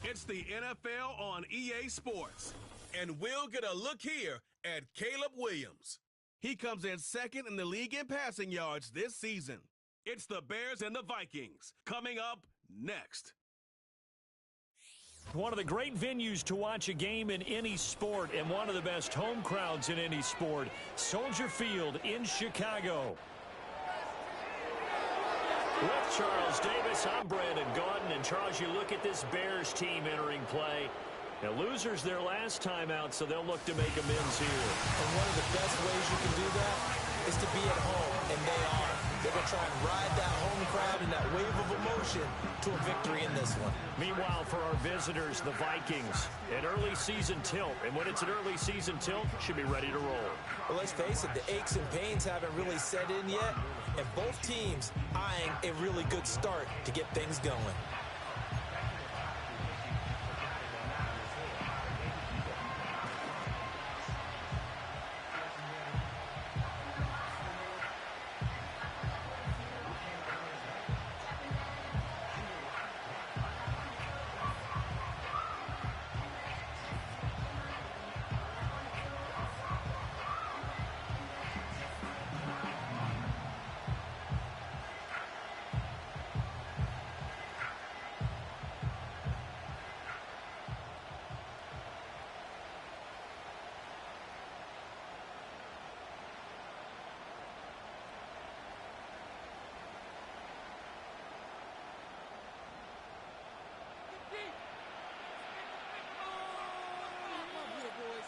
It's the NFL on EA Sports. And we'll get a look here at Caleb Williams. He comes in second in the league in passing yards this season. It's the Bears and the Vikings coming up next. One of the great venues to watch a game in any sport and one of the best home crowds in any sport, Soldier Field in Chicago. With Charles Davis, I'm Brandon Gaudin. And Charles, you look at this Bears team entering play. Now, losers their last time out, so they'll look to make amends here. And one of the best ways you can do that is to be at home, and they are. They're going to try and ride that home crowd and that wave of emotion to a victory in this one. Meanwhile, for our visitors, the Vikings, an early season tilt. And when it's an early season tilt, should be ready to roll. Well, let's face it, the aches and pains haven't really set in yet, and both teams eyeing a really good start to get things going.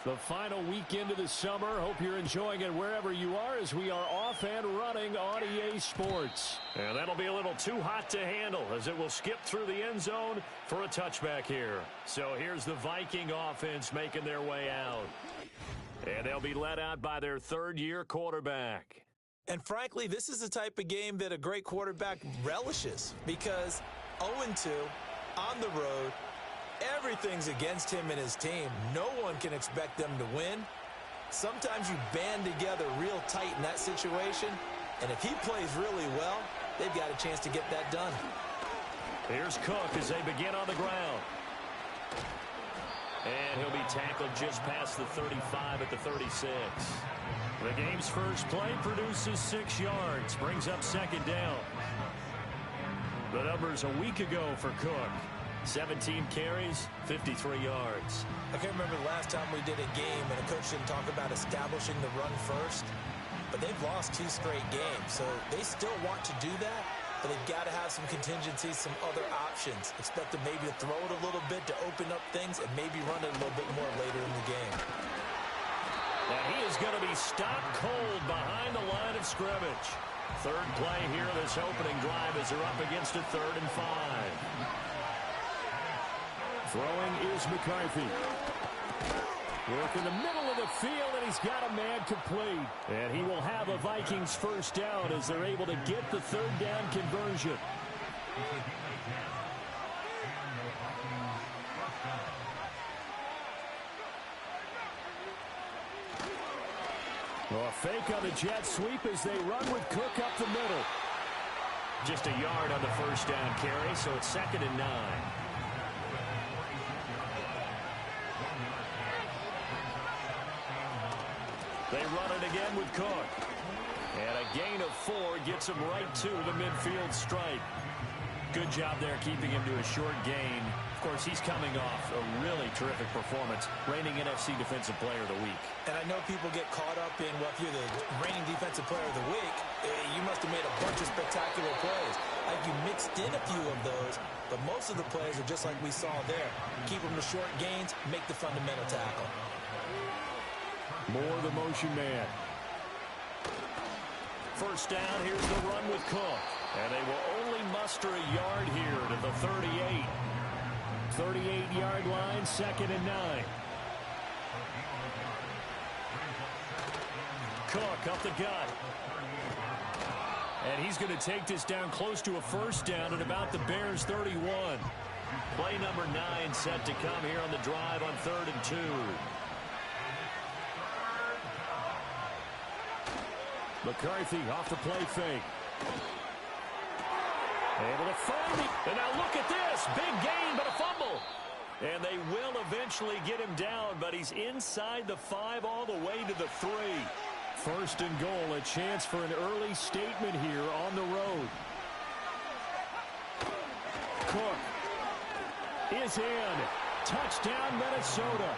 The final weekend of the summer. Hope you're enjoying it wherever you are as we are off and running on EA Sports. And that'll be a little too hot to handle as it will skip through the end zone for a touchback here. So here's the Viking offense making their way out. And they'll be led out by their third-year quarterback. And frankly, this is the type of game that a great quarterback relishes because 0-2 on the road, everything's against him and his team. No one can expect them to win. Sometimes you band together real tight in that situation, and if he plays really well, they've got a chance to get that done. Here's Cook as they begin on the ground. And he'll be tackled just past the 35 at the 36. The game's first play produces 6 yards, brings up second down. The numbers a week ago for Cook. 17 carries, 53 yards. I can't remember the last time we did a game and a coach didn't talk about establishing the run first. But they've lost 2 straight games, so they still want to do that, but they've got to have some contingencies, some other options. Expect them maybe to throw it a little bit to open up things and maybe run it a little bit more later in the game. And he is going to be stopped cold behind the line of scrimmage. Third play here this opening drive as they're up against a 3rd and 5. Throwing is McCarthy. Work in the middle of the field, and he's got a man complete. And he will have a Vikings first down as they're able to get the 3rd down conversion. A fake on the jet sweep as they run with Cook up the middle. Just a yard on the first down carry, so it's 2nd and 9. They run it again with Cook. And a gain of 4 gets him right to the midfield stripe. Good job there keeping him to a short gain. Of course, he's coming off a really terrific performance, reigning NFC Defensive Player of the Week. And I know people get caught up in, well, if you're the reigning Defensive Player of the Week, you must have made a bunch of spectacular plays. Like you mixed in a few of those, but most of the plays are just like we saw there. Keep them to short gains, make the fundamental tackle. More the motion man. First down, here's the run with Cook. And they will only muster a yard here to the 38. 38-yard line, 2nd and 9. Cook up the gut. And he's going to take this down close to a first down at about the Bears' 31. Play number 9 set to come here on the drive on 3rd and 2. McCarthy off the play fake. Able to find it. And now look at this. Big gain, but a fumble. And they will eventually get him down, but he's inside the 5 all the way to the 3. First and goal, a chance for an early statement here on the road. Cook is in. Touchdown, Minnesota.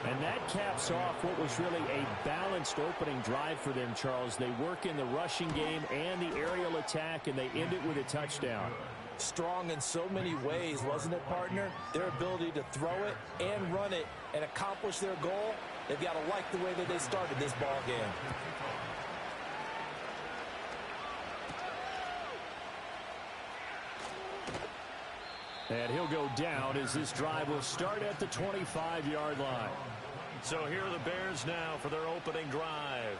And that caps off what was really a balanced opening drive for them, Charles. They work in the rushing game and the aerial attack, and they end it with a touchdown. Strong in so many ways, wasn't it, partner? Their ability to throw it and run it and accomplish their goal, they've got to like the way that they started this ball game. And he'll go down as this drive will start at the 25-yard line. So here are the Bears now for their opening drive.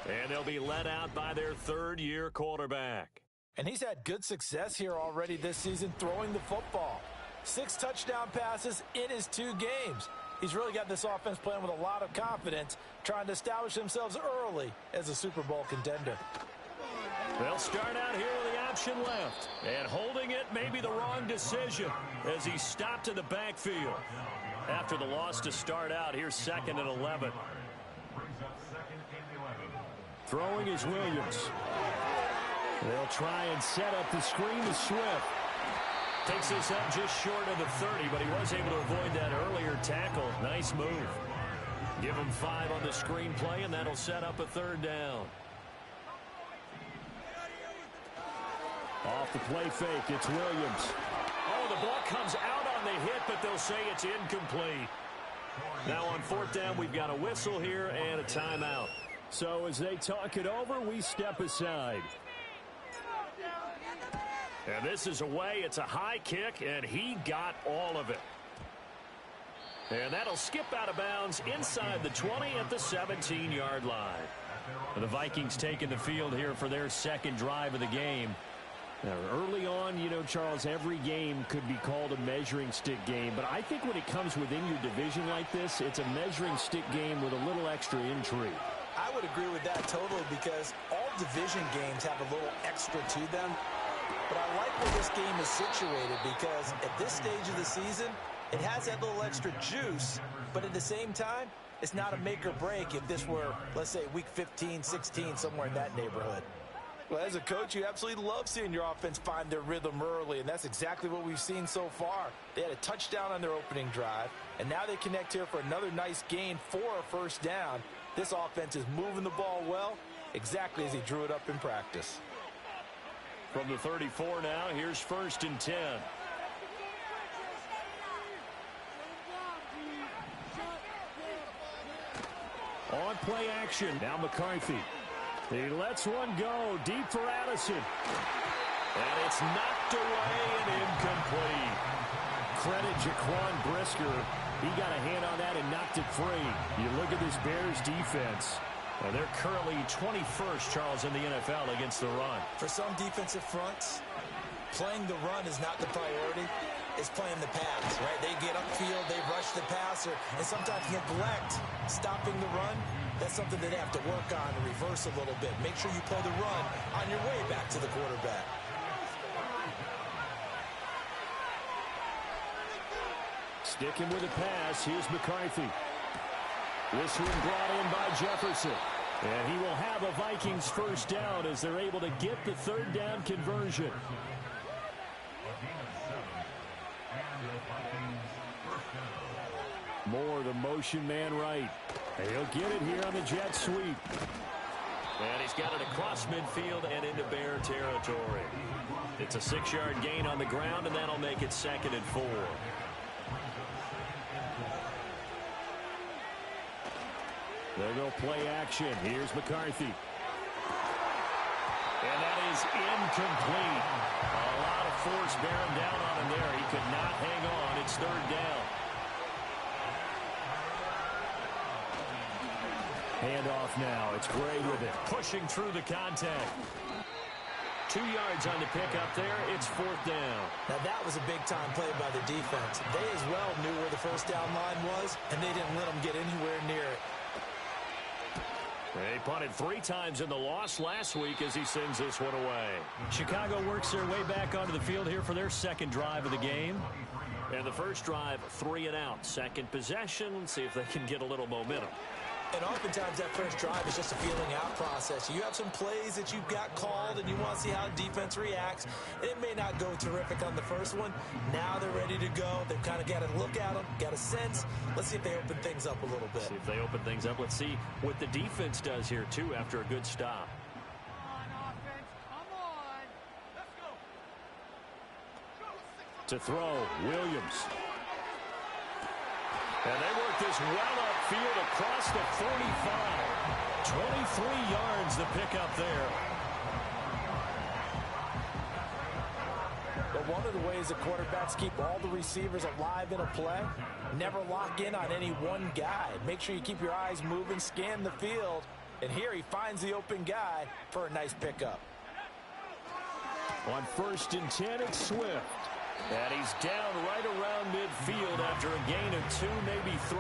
And they'll be led out by their third-year quarterback. And he's had good success here already this season throwing the football. 6 touchdown passes in his 2 games. He's really got this offense playing with a lot of confidence, trying to establish themselves early as a Super Bowl contender. They'll start out here with the option left. And holding it may be the wrong decision as he stopped in the backfield. After the loss to start out, here's 2nd and 11. Throwing is Williams. They'll try and set up the screen to Swift. Takes this up just short of the 30, but he was able to avoid that earlier tackle. Nice move. Give him 5 on the screen play, and that'll set up a 3rd down. Off the play fake, it's Williams. Oh, the ball comes out on the hit, but they'll say it's incomplete. Now on 4th down, we've got a whistle here and a timeout. So as they talk it over, we step aside. And this is away. It's a high kick, and he got all of it. And that'll skip out of bounds inside the 20 at the 17-yard line. The Vikings taking the field here for their 2nd drive of the game. Now, early on, you know, Charles, every game could be called a measuring stick game. But I think when it comes within your division like this, it's a measuring stick game with a little extra intrigue. I would agree with that totally because all division games have a little extra to them. But I like where this game is situated because at this stage of the season, it has that little extra juice. But at the same time, it's not a make or break if this were, let's say, week 15, 16, somewhere in that neighborhood. Well, as a coach, you absolutely love seeing your offense find their rhythm early, and that's exactly what we've seen so far. They had a touchdown on their opening drive, and now they connect here for another nice gain for a 1st down. This offense is moving the ball well, exactly as he drew it up in practice. From the 34 now, here's 1st and 10. On play action, now McCarthy. He lets one go deep for Addison. And it's knocked away and incomplete. Credit Jaquan Brisker. He got a hand on that and knocked it free. You look at this Bears defense. Now they're currently 21st, Charles, in the NFL against the run. For some defensive fronts, playing the run is not the priority. It's playing the pass, right? They get upfield, they rush the passer, and sometimes neglect stopping the run. That's something they have to work on and reverse a little bit. Make sure you play the run on your way back to the quarterback. Sticking with the pass, here's McCarthy. This one brought in by Jefferson. And he will have a Vikings 1st down as they're able to get the 3rd down conversion. Moore, the motion man right. And he'll get it here on the jet sweep. And he's got it across midfield and into Bear territory. It's a 6-yard gain on the ground, and that'll make it 2nd and 4. They'll go play action. Here's McCarthy. And that is incomplete. A lot of force bearing down on him there. He could not hang on. It's 3rd down. Handoff now. It's Gray with it. Pushing through the contact. 2 yards on the pickup there. It's 4th down. Now that was a big-time play by the defense. They as well knew where the 1st down line was, and they didn't let them get anywhere near it. They punted 3 times in the loss last week as he sends this one away. Chicago works their way back onto the field here for their second drive of the game. And the first drive, 3 and out. Second possession. Let's see if they can get a little momentum. And oftentimes that first drive is just a feeling out process. You have some plays that you've got called and you want to see how defense reacts. It may not go terrific on the first one. Now they're ready to go. They've kind of got to look at them, got a sense. Let's see if they open things up a little bit. See if they open things up. Let's see what the defense does here, too, after a good stop. Come on, offense. Come on. Let's go. To throw, Williams. And they work this well upfield across the 45. 23 yards the pickup there. But one of the ways that quarterbacks keep all the receivers alive in a play, never lock in on any one guy. Make sure you keep your eyes moving, scan the field. And here he finds the open guy for a nice pickup. On 1st and 10, it's Swift. And he's down right around midfield after a gain of 2, maybe 3.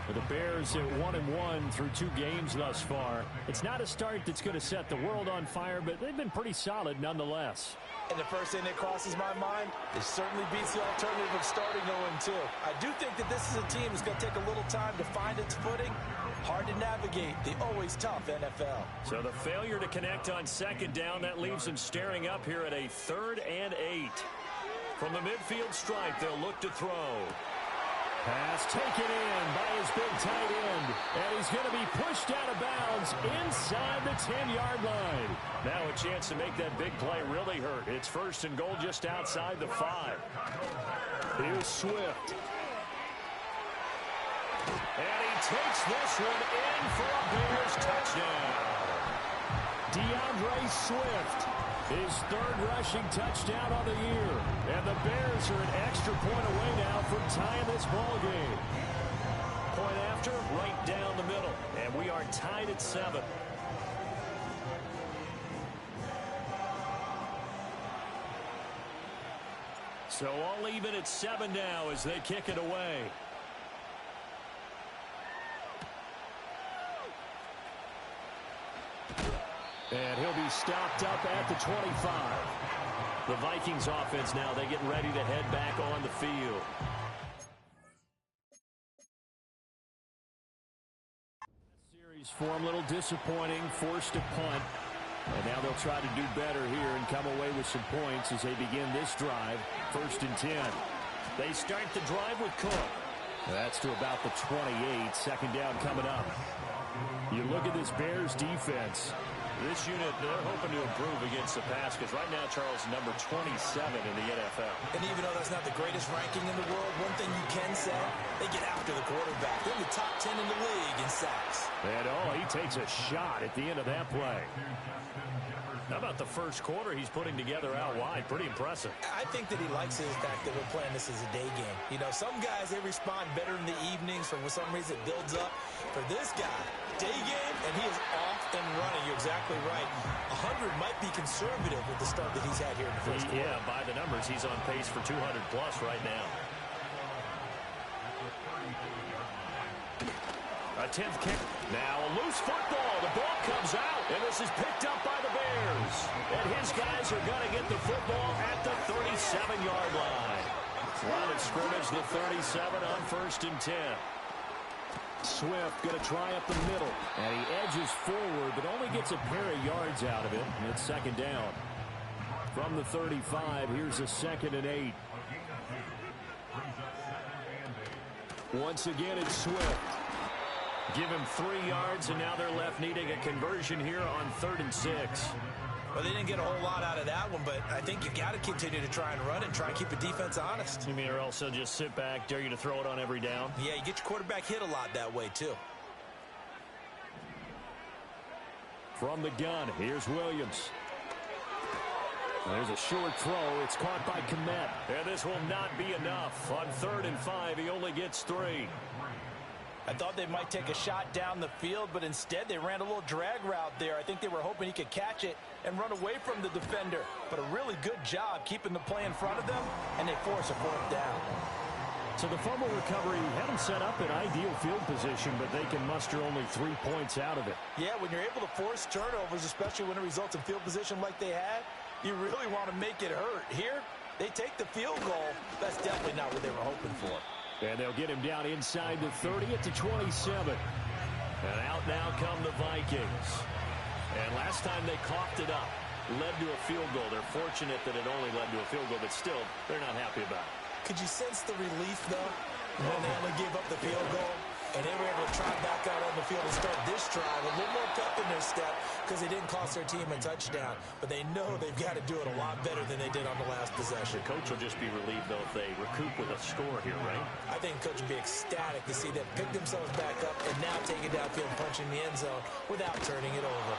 For the Bears at 1-1 through 2 games thus far. It's not a start that's going to set the world on fire, but they've been pretty solid nonetheless. And the first thing that crosses my mind, it certainly beats the alternative of starting 0-2. I do think that this is a team that's going to take a little time to find its footing. Hard to navigate the always tough NFL. So the failure to connect on 2nd down, that leaves them staring up here at a 3rd and 8. From the midfield stripe, they'll look to throw. Pass taken in by his big tight end. And he's going to be pushed out of bounds inside the 10-yard line. Now a chance to make that big play really hurt. It's 1st and goal just outside the 5. Here's Swift. And he takes this one in for a Bears touchdown. DeAndre Swift. His 3rd rushing touchdown on the year. And the Bears are an extra point away now from tying this ball game. Point after, right down the middle. And we are tied at 7. So all even at 7 now as they kick it away. And he'll be stopped up at the 25. The Vikings offense now, they get ready to head back on the field. Series for him, a little disappointing, forced a punt. And now they'll try to do better here and come away with some points as they begin this drive. 1st and 10. They start the drive with Cook. That's to about the 28. 2nd down coming up. You look at this Bears defense. This unit, they're hoping to improve against the pass because right now, Charles, number 27 in the NFL. And even though that's not the greatest ranking in the world, one thing you can say, they get after the quarterback. They're in the top 10 in the league in sacks. And, he takes a shot at the end of that play. How about the first quarter he's putting together out wide? Pretty impressive. I think that he likes the fact that we're playing this as a day game. You know, some guys, they respond better in the evenings. For some reason, it builds up. For this guy, day game, and he is off and running. You're exactly right. 100 might be conservative with the start that he's had here in the first quarter. Yeah, by the numbers, he's on pace for 200-plus right now. A 10th kick. Now a loose football. The ball comes out, and this is picked up by the Bears. And his guys are going to get the football at the 37-yard line. Line of scrimmage, the 37 on 1st and 10. Swift going to try up the middle. And he edges forward, but only gets a pair of yards out of it. And it's 2nd down. From the 35, here's a 2nd and 8. Once again, it's Swift. Give him 3 yards, and now they're left needing a conversion here on 3rd and 6. Well, they didn't get a whole lot out of that one, but I think you got to continue to try and run and try and keep the defense honest. You mean or else they'll just sit back, dare you to throw it on every down? Yeah, you get your quarterback hit a lot that way, too. From the gun, here's Williams. There's a short throw. It's caught by Kmet. And this will not be enough. On 3rd and 5, he only gets 3. I thought they might take a shot down the field, but instead they ran a little drag route there. I think they were hoping he could catch it and run away from the defender. But a really good job keeping the play in front of them, and they force a 4th down. So the fumble recovery had them set up in ideal field position, but they can muster only 3 points out of it. Yeah, when you're able to force turnovers, especially when it results in field position like they had, you really want to make it hurt. Here, they take the field goal. That's definitely not what they were hoping for. And they'll get him down inside the 30 at the 27. And out now come the Vikings. And last time they coughed it up, led to a field goal. They're fortunate that it only led to a field goal, but still, they're not happy about it. Could you sense the relief, though, when they only gave up the field goal? And they were able to try back out on the field and start this drive a little more pep in their step because they didn't cost their team a touchdown. But they know they've got to do it a lot better than they did on the last possession. The coach will just be relieved, though, if they recoup with a score here, right? I think the coach will be ecstatic to see them pick themselves back up and now take it downfield and punch in the end zone without turning it over.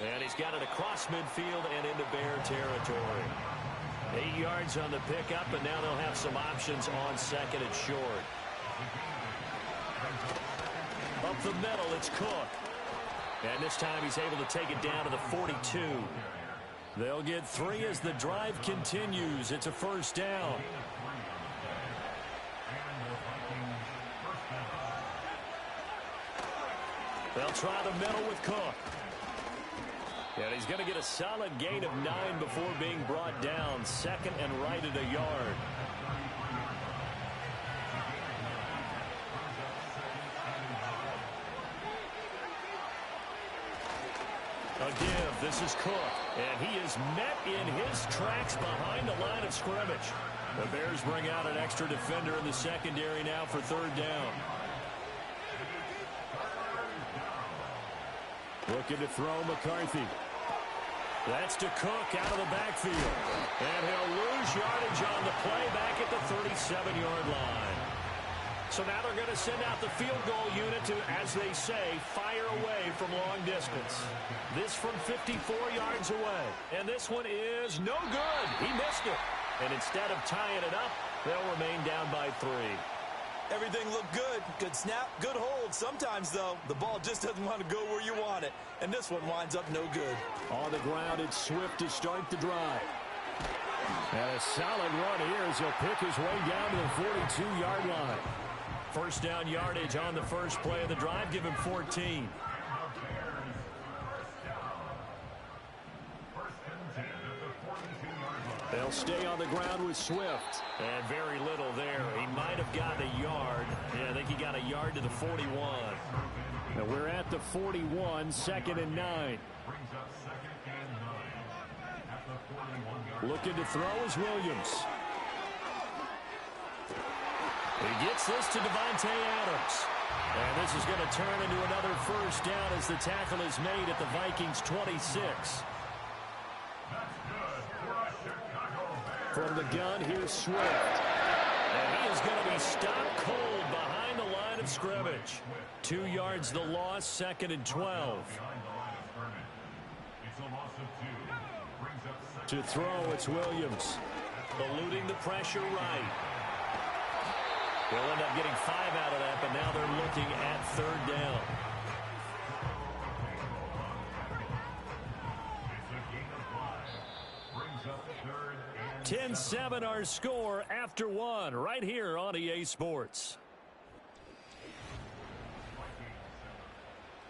And he's got it across midfield and into Bear territory. 8 yards on the pickup, and now they'll have some options on second and short. Up the middle, it's Cook. And this time he's able to take it down to the 42. They'll get 3 as the drive continues. It's a first down. They'll try the middle with Cook. And he's going to get a solid gain of 9 before being brought down. Second and right at a yard. A give. This is Cook. And he is met in his tracks behind the line of scrimmage. The Bears bring out an extra defender in the secondary now for third down. Looking to throw McCarthy. That's to Cook out of the backfield. And he'll lose yardage on the play back at the 37-yard line. So now they're going to send out the field goal unit to, as they say, fire away from long distance. This from 54 yards away. And this one is no good. He missed it. And instead of tying it up, they'll remain down by 3. Everything looked good. Good snap, good hold. Sometimes, though, the ball just doesn't want to go where you want it. And this one winds up no good. On the ground, it's Swift to start the drive. And a solid run here as he'll pick his way down to the 42-yard line. First down yardage on the first play of the drive. Give him 14. They'll stay on the ground with Swift. And very little there. He might have gotten a yard. Yeah, I think he got a yard to the 41. And we're at the 41, second and 9. Looking to throw is Williams. He gets this to Devontae Adams. And this is going to turn into another first down as the tackle is made at the Vikings' 26. From the gun, here's Swift. And he is going to be stopped cold behind the line of scrimmage. 2 yards the loss, second and 12. To throw, it's Williams. Eluding the pressure right. They'll end up getting 5 out of that, but now they're looking at third down. 10-7 our score after 1 right here on EA Sports.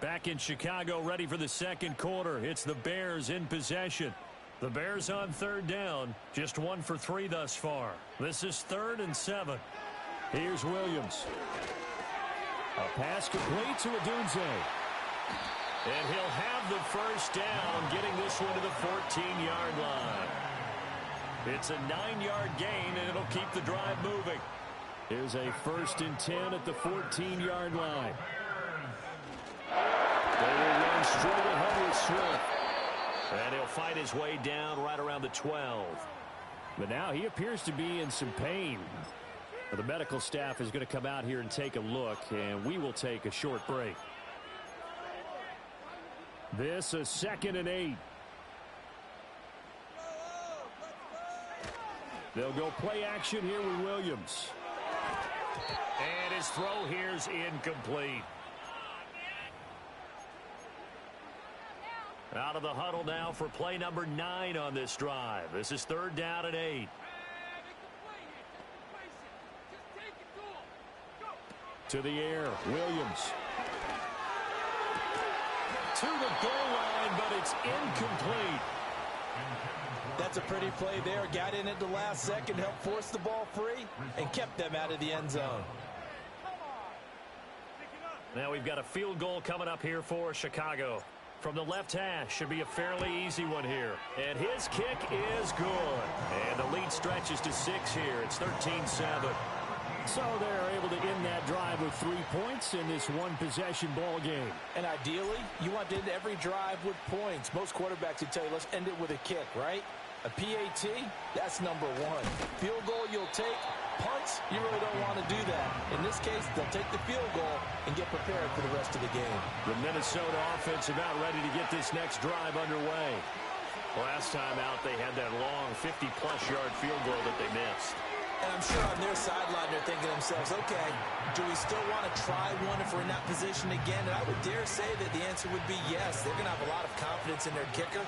Back in Chicago, ready for the second quarter. It's the Bears in possession. The Bears on third down, just 1 for 3 thus far. This is 3rd and 7. Here's Williams. A pass complete to Adunze. And he'll have the first down, getting this one to the 14-yard line. It's a 9-yard gain, and it'll keep the drive moving. Here's a 1st and 10 at the 14-yard line. They will run straight ahead with Swift. And he'll fight his way down right around the 12. But now he appears to be in some pain. The medical staff is going to come out here and take a look, and we will take a short break. This is 2nd and 8. They'll go play action here with Williams. And his throw here's incomplete. Out of the huddle now for play number 9 on this drive. This is 3rd down and 8. To the air, Williams. To the goal line, but it's incomplete. That's a pretty play there. Got in at the last second, helped force the ball free, and kept them out of the end zone. Now we've got a field goal coming up here for Chicago. From the left hash, should be a fairly easy one here. And his kick is good. And the lead stretches to 6 here. It's 13-7. So they're able to end that drive with 3 points in this one-possession ball game. And ideally, you want to end every drive with points. Most quarterbacks would tell you, let's end it with a kick, right? A PAT, that's number 1. Field goal you'll take. Punts, you really don't want to do that. In this case, they'll take the field goal and get prepared for the rest of the game. The Minnesota offense about ready to get this next drive underway. Last time out, they had that long 50-plus yard field goal that they missed. And I'm sure on their sideline, they're thinking to themselves, okay, do we still want to try one if we're in that position again? And I would dare say that the answer would be yes. They're going to have a lot of confidence in their kicker.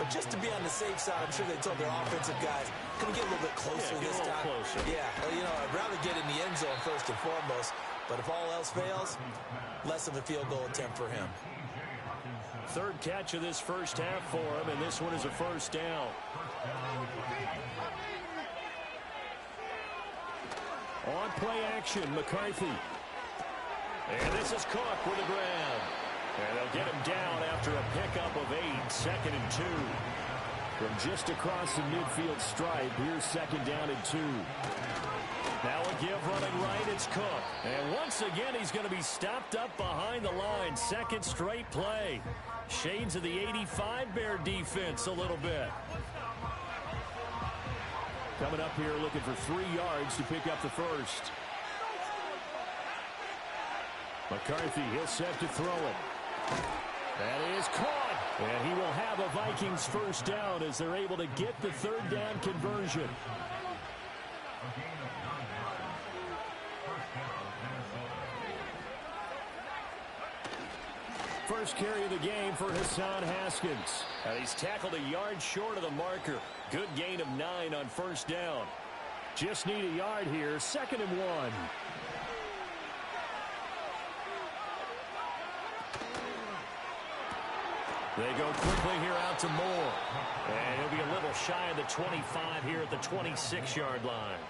But just to be on the safe side, I'm sure they told their offensive guys, can we get a little bit closer this time? Closer. Yeah, well, you know, I'd rather get in the end zone first and foremost. But if all else fails, less of a field goal attempt for him. Third catch of this first half for him, and this one is a first down. On play action, McCarthy. And this is Cook with a grab. And they'll get him down after a pickup of 8, 2nd and 2. From just across the midfield stripe, here's 2nd down and 2. Now a give running right, it's Cook. And once again, he's going to be stopped up behind the line. 2nd straight play. Shades of the 85 Bear defense a little bit. Coming up here looking for 3 yards to pick up the first. McCarthy, he'll set to throw it. That is caught. And he will have a Vikings first down as they're able to get the 3rd down conversion. First carry of the game for Hassan Haskins. He's tackled a yard short of the marker. Good gain of 9 on first down. Just need a yard here. 2nd and 1. They go quickly here out to Moore. And he'll be a little shy of the 25 here at the 26-yard line.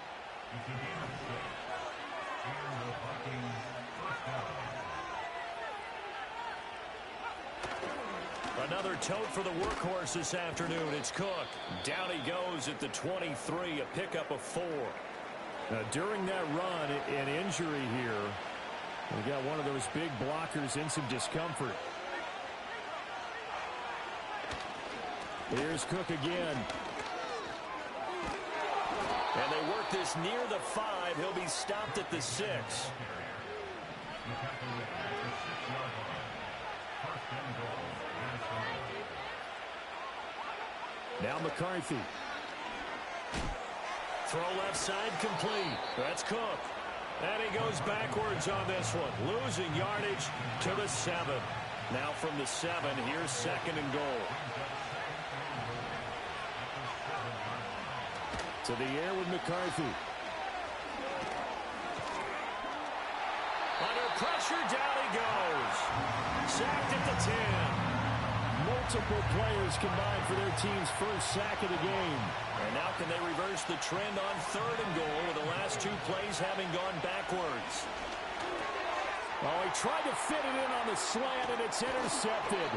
Another tote for the workhorse this afternoon. It's Cook. Down he goes at the 23, a pickup of 4. Now, during that run, an injury here. We got one of those big blockers in some discomfort. Here's Cook again. And they work this near the 5. He'll be stopped at the 6. Now McCarthy. Throw left side complete. That's Cook. And he goes backwards on this one. Losing yardage to the 7. Now from the 7, here's 2nd and goal. To the air with McCarthy. Under pressure, down he goes. Sacked at the 10. Multiple players combined for their team's first sack of the game. And now can they reverse the trend on 3rd and goal with the last 2 plays having gone backwards? Oh, he tried to fit it in on the slant, and it's intercepted.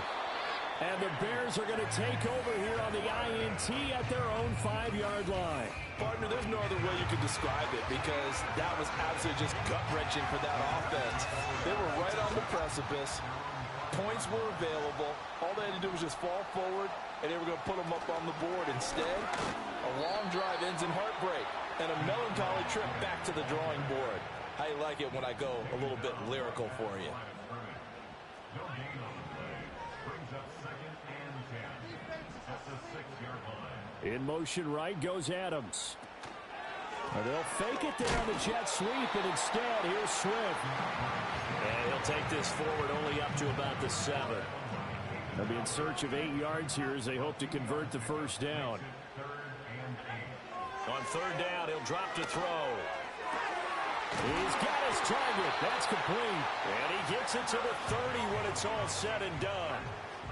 And the Bears are going to take over here on the INT at their own 5-yard line. Partner, there's no other way you could describe it because that was absolutely just gut-wrenching for that offense. They were right on the precipice. Points were available. All they had to do was just fall forward, and they were going to put them up on the board. Instead, a long drive ends in heartbreak and a melancholy trip back to the drawing board. I like it when I go a little bit lyrical for you. In motion right goes Adams. And they'll fake it there on the jet sweep, and instead, here's Swift. And he'll take this forward only up to about the 7. They'll be in search of 8 yards here as they hope to convert the first down. On 3rd down, he'll drop to throw. He's got his target. That's complete. And he gets it to the 30 when it's all said and done.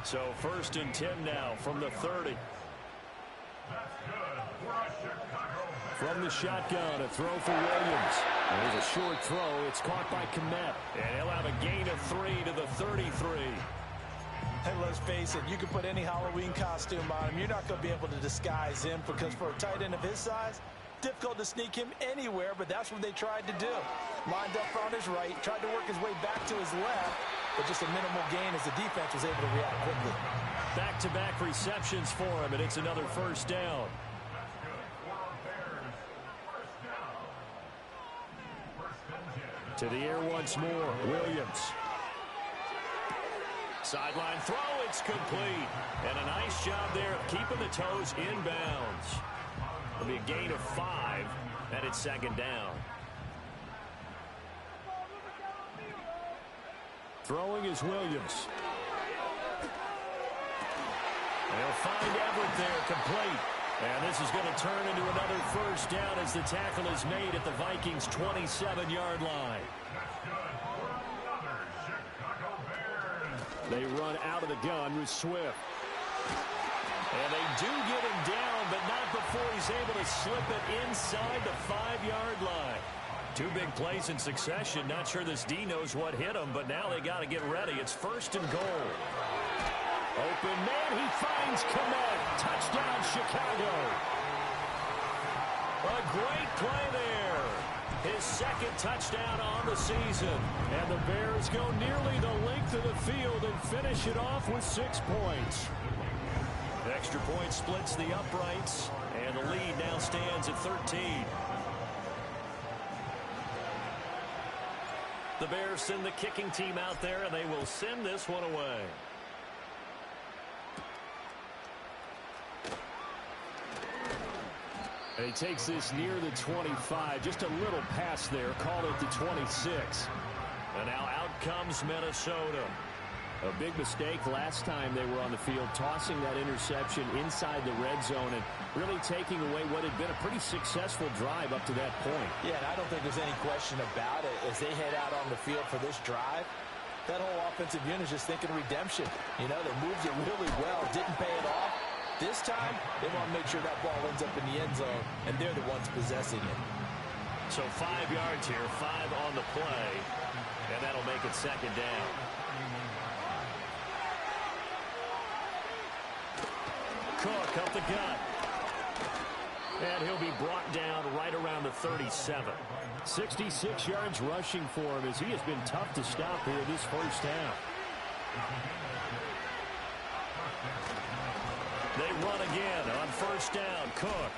So 1st and 10 now from the 30. From the shotgun, a throw for Williams. There's a short throw. It's caught by Kmet. And he'll have a gain of 3 to the 33. Hey, let's face it, you can put any Halloween costume on him. You're not going to be able to disguise him because for a tight end of his size, difficult to sneak him anywhere, but that's what they tried to do. Lined up on his right, tried to work his way back to his left, but just a minimal gain as the defense was able to react quickly. Back-to-back receptions for him, and it's another 1st down. To the air once more, Williams. Sideline throw, it's complete. And a nice job there of keeping the toes inbounds. It'll be a gain of 5, and it's 2nd down. Throwing is Williams. They'll find Everett there, complete. And this is going to turn into another 1st down as the tackle is made at the Vikings' 27-yard line. They run out of the gun with Swift. And they do get him down, but not before he's able to slip it inside the 5-yard line. 2 big plays in succession. Not sure this D knows what hit him, but now they got to get ready. It's 1st and goal. Open man, he finds Kmet. Touchdown, Chicago. A great play there. His 2nd touchdown on the season. And the Bears go nearly the length of the field and finish it off with 6 points. Extra point splits the uprights, and the lead now stands at 13. The Bears send the kicking team out there, and they will send this one away. And he takes this near the 25. Just a little pass there. Call it the 26. And now out comes Minnesota. A big mistake last time they were on the field, tossing that interception inside the red zone and really taking away what had been a pretty successful drive up to that point. Yeah, and I don't think there's any question about it. As they head out on the field for this drive, that whole offensive unit is just thinking redemption. You know, they moved it really well, didn't pay it off. This time, they want to make sure that ball ends up in the end zone, and they're the ones possessing it. So 5 yards here, 5 on the play, and that'll make it 2nd down. Cook up the gut. And he'll be brought down right around the 37. 66 yards rushing for him as he has been tough to stop here this 1st half. They run again on 1st down. Cook.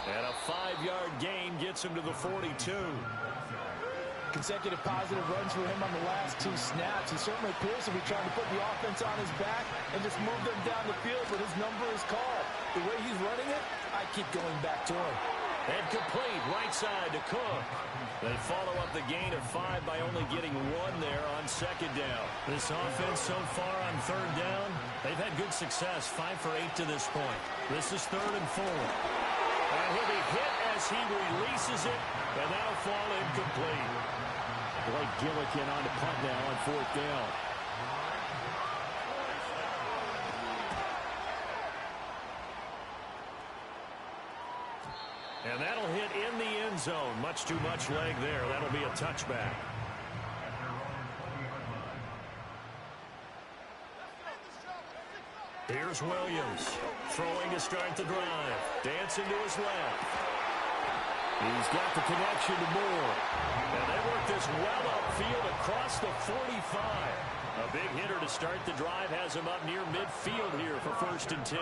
And a 5-yard gain gets him to the 42. Consecutive positive runs for him on the last 2 snaps. He certainly appears to be trying to put the offense on his back and just move them down the field, but his number is called. The way he's running it, I keep going back to him. And complete, right side to Cook. They follow up the gain of 5 by only getting 1 there on 2nd down. This offense so far on 3rd down, they've had good success, 5 for 8 to this point. This is 3rd and 4. And he'll be hit as he releases it, and that'll fall incomplete. Blake Gillikin on the punt now on 4th down. And that'll hit in the end zone. Much too much leg there. That'll be a touchback. Here's Williams. Throwing to start the drive. Dancing to his left. He's got the connection to Moore. And they work this well upfield across the 45. A big hitter to start the drive has him up near midfield here for 1st and 10.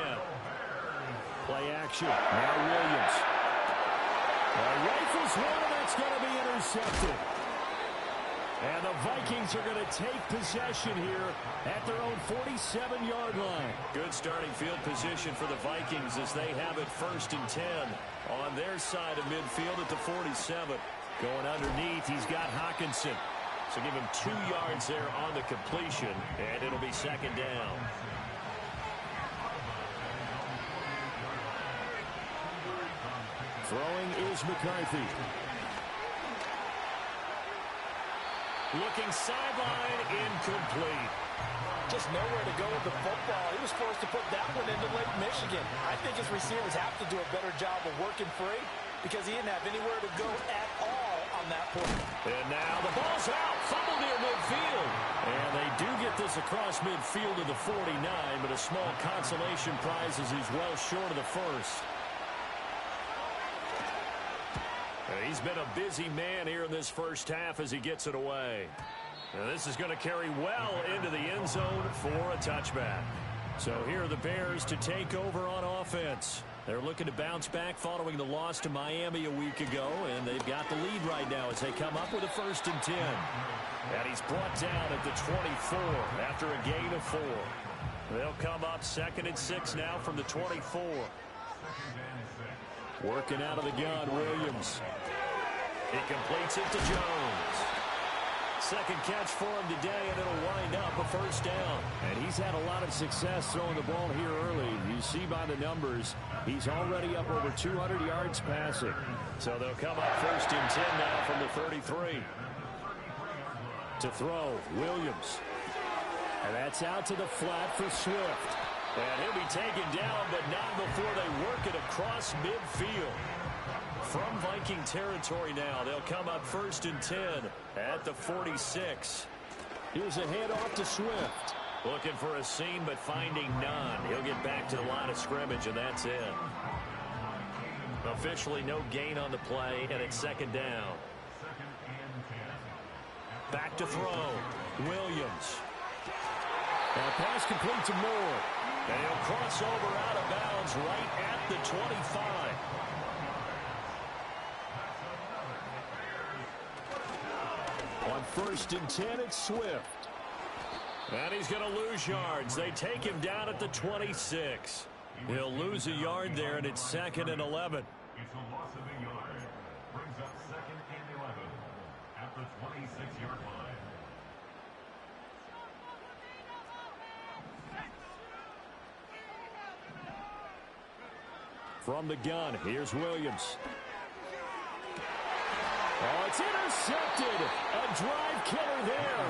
Play action. Now Williams. Rifles one, and that's going to be intercepted. And the Vikings are going to take possession here at their own 47-yard line. Good starting field position for the Vikings as they have it 1st and 10 on their side of midfield at the 47. Going underneath, he's got Hawkinson. So give him 2 yards there on the completion, and it'll be 2nd down. Throwing is McCarthy. Looking sideline, incomplete. Just nowhere to go with the football. He was forced to put that one into Lake Michigan. I think his receivers have to do a better job of working free because he didn't have anywhere to go at all on that point. And now the ball's out. Fumble near midfield. And they do get this across midfield to the 49, but a small consolation prize as he's well short of the first. He's been a busy man here in this first half as he gets it away. Now this is going to carry well into the end zone for a touchback. So here are the Bears to take over on offense. They're looking to bounce back following the loss to Miami a week ago, and they've got the lead right now as they come up with a 1st and 10. And he's brought down at the 24 after a gain of 4. They'll come up 2nd and 6 now from the 24. Working out of the gun, Williams. He completes it to Jones. Second catch for him today, and it'll wind up a 1st down. And he's had a lot of success throwing the ball here early. You see by the numbers, he's already up over 200 yards passing. So they'll come up 1st and 10 now from the 33. To throw, Williams. And that's out to the flat for Swift. And he'll be taken down, but not before they work it across midfield. From Viking territory now, they'll come up 1st and 10 at the 46. Here's a handoff to Swift. Looking for a seam, but finding none. He'll get back to the line of scrimmage, and that's it. Officially no gain on the play, and it's 2nd down. Back to throw. Williams. Now pass complete to Moore. And he'll cross over out of bounds right at the 25. On 1st and 10, it's Swift. And he's going to lose yards. They take him down at the 26. He'll lose a yard there, and it's 2nd and 11. It's a loss of a yard. Brings up 2nd and 11 at the 26-yard line. From the gun, here's Williams. Oh, it's intercepted. A drive killer there.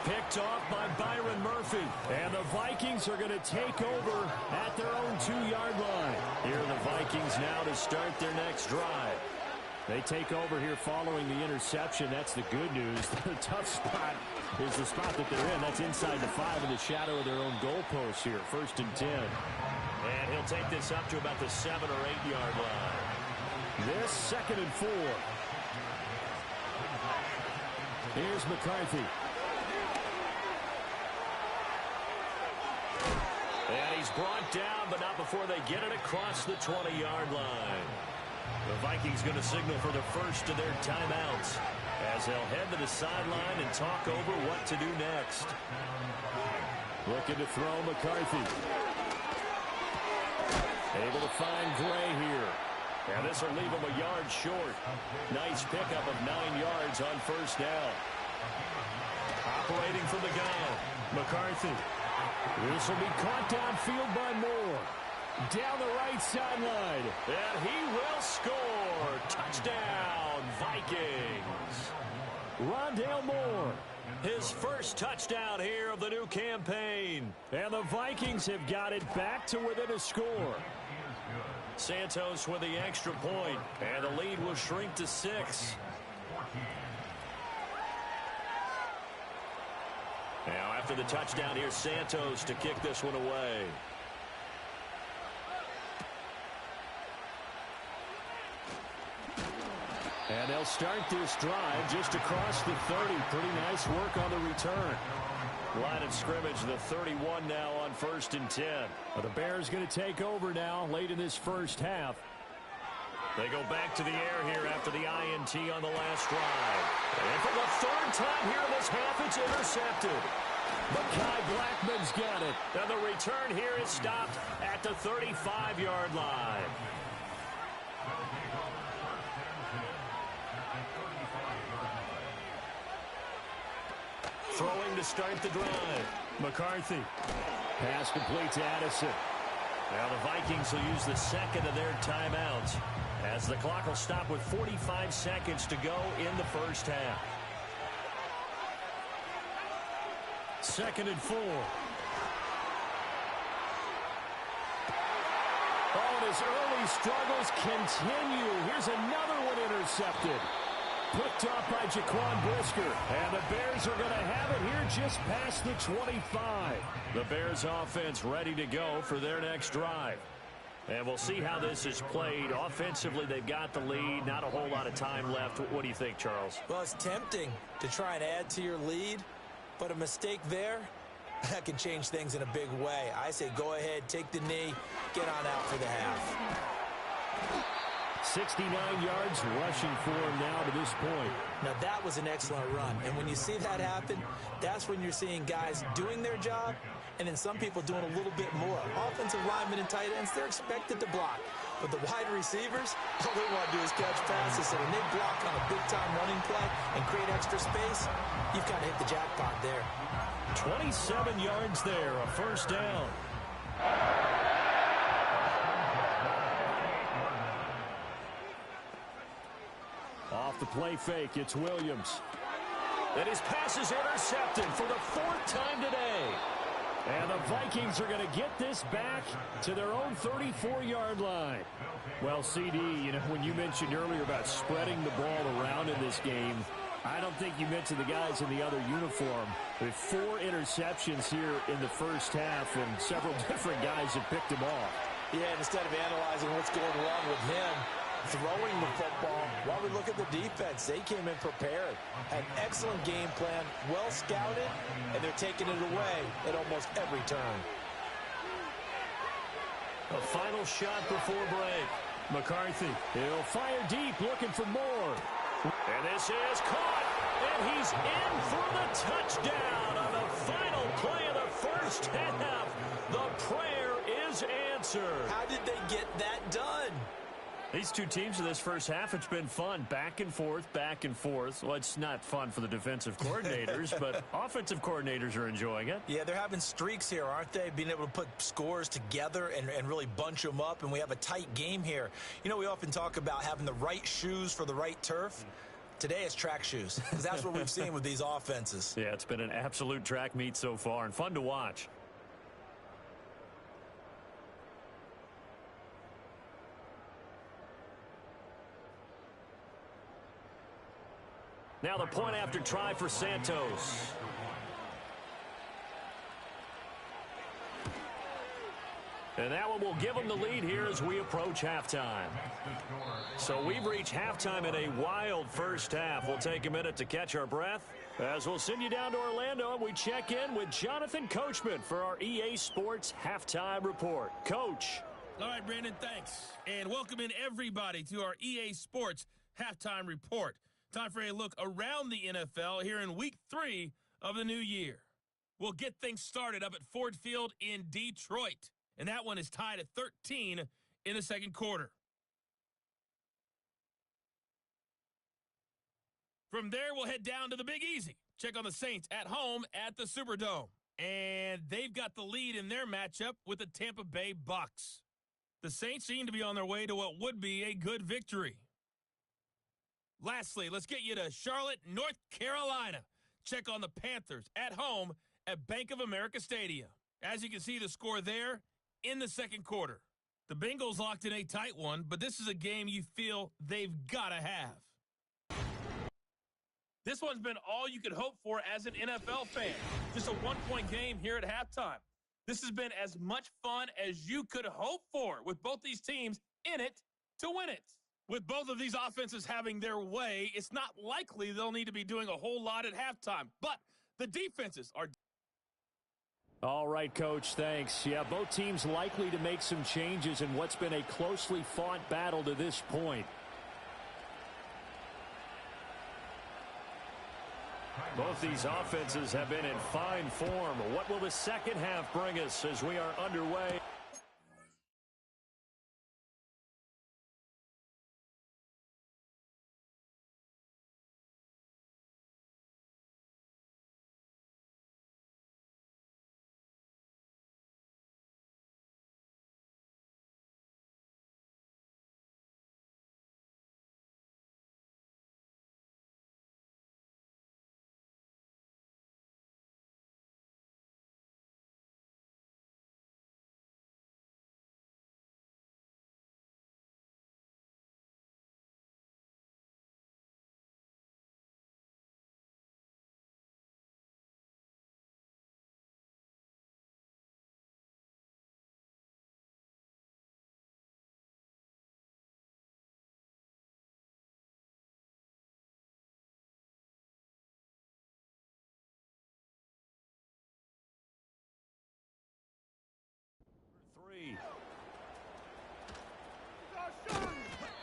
Picked off by Byron Murphy. And the Vikings are going to take over at their own 2-yard line. Here are the Vikings now to start their next drive. They take over here following the interception. That's the good news. The tough spot is the spot that they're in. That's inside the 5 in the shadow of their own goalpost here. 1st and 10. And he'll take this up to about the 7 or 8-yard line. This 2nd and 4. Here's McCarthy. And he's brought down, but not before they get it across the 20-yard line. The Vikings going to signal for the first of their timeouts as they'll head to the sideline and talk over what to do next. Looking to throw McCarthy. Able to find Gray here. And this will leave him a yard short. Nice pickup of 9 yards on 1st down. Operating from the gun, McCarthy. This will be caught downfield by Moore. Down the right sideline. And he will score. Touchdown, Vikings. Rondale Moore. His first touchdown here of the new campaign. And the Vikings have got it back to within a score. Santos with the extra point, and the lead will shrink to 6. Now after the touchdown, here's Santos to kick this one away. And they'll start this drive just across the 30. Pretty nice work on the return. Line of scrimmage, the 31 now on 1st and 10. Well, the Bears going to take over now late in this first half. They go back to the air here after the INT on the last drive. And for the 3rd time here in this half, it's intercepted. Mekhi Blackman's got it. And the return here is stopped at the 35-yard line. Throwing to start the drive. McCarthy. Pass complete to Addison. Now the Vikings will use the 2nd of their timeouts as the clock will stop with 45 seconds to go in the first half. 2nd and 4. Oh, and his early struggles continue. Here's another one intercepted. Picked off by Jaquan Brisker. And the Bears are going to have it here just past the 25. The Bears offense ready to go for their next drive. And we'll see how this is played. Offensively, they've got the lead. Not a whole lot of time left. What do you think, Charles? Well, it's tempting to try and add to your lead, but a mistake there, that can change things in a big way. I say go ahead, take the knee, get on out for the half. 69 yards rushing for him now to this point. Now, that was an excellent run. And when you see that happen, that's when you're seeing guys doing their job and then some people doing a little bit more. Offensive linemen and tight ends, they're expected to block. But the wide receivers, all they want to do is catch passes. So when they block on a big-time running play and create extra space, you've got to hit the jackpot there. 27 yards there, a first down. Off the play fake, it's Williams. And his pass is intercepted for the 4th time today. And the Vikings are going to get this back to their own 34-yard line. Well, CD, when you mentioned earlier about spreading the ball around in this game, I don't think you mentioned the guys in the other uniform. With 4 interceptions here in the first half, and several different guys have picked him off. Yeah, and instead of analyzing what's going wrong with him, throwing the football, while we look at the defense, they came in prepared. Had an excellent game plan, well scouted, and they're taking it away at almost every turn. A final shot before break. McCarthy. He'll fire deep, looking for more. And this is caught. And he's in for the touchdown on the final play of the first half. The prayer is answered. How did they get that done? These two teams in this first half, it's been fun. Back and forth, back and forth. Well, it's not fun for the defensive coordinators, but offensive coordinators are enjoying it. Yeah, they're having streaks here, aren't they? Being able to put scores together and really bunch them up, and we have a tight game here. We often talk about having the right shoes for the right turf. Today it's track shoes, because that's what we've seen with these offenses. Yeah, it's been an absolute track meet so far, and fun to watch. Now the point after try for Santos. And that one will give them the lead here as we approach halftime. So we've reached halftime in a wild first half. We'll take a minute to catch our breath as we'll send you down to Orlando and we check in with Jonathan Coachman for our EA Sports Halftime Report. Coach. All right, Brandon, thanks. And welcome in everybody to our EA Sports Halftime Report. Time for a look around the NFL here in Week 3 of the new year. We'll get things started up at Ford Field in Detroit, and that one is tied at 13 in the second quarter. From there, we'll head down to the Big Easy. Check on the Saints at home at the Superdome, and they've got the lead in their matchup with the Tampa Bay Bucks. The Saints seem to be on their way to what would be a good victory. Lastly, let's get you to Charlotte, North Carolina. Check on the Panthers at home at Bank of America Stadium. As you can see, the score there in the second quarter. The Bengals locked in a tight one, but this is a game you feel they've got to have. This one's been all you could hope for as an NFL fan. Just a one-point game here at halftime. This has been as much fun as you could hope for, with both these teams in it to win it. With both of these offenses having their way, it's not likely they'll need to be doing a whole lot at halftime. But the defenses are... All right, Coach, thanks. Yeah, both teams likely to make some changes in what's been a closely fought battle to this point. Both these offenses have been in fine form. What will the second half bring us as we are underway?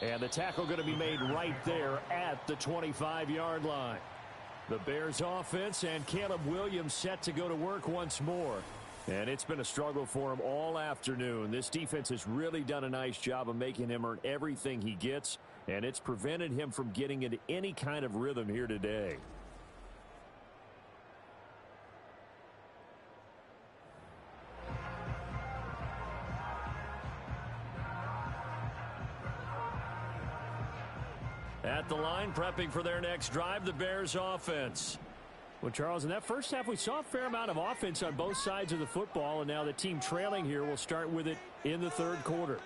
And the tackle going to be made right there at the 25-yard line. The Bears offense and Caleb Williams set to go to work once more. And it's been a struggle for him all afternoon. This defense has really done a nice job of making him earn everything he gets, and it's prevented him from getting into any kind of rhythm here today. At the line, prepping for their next drive, the Bears offense. Well, Charles, in that first half, we saw a fair amount of offense on both sides of the football, and now the team trailing here will start with it in the third quarter.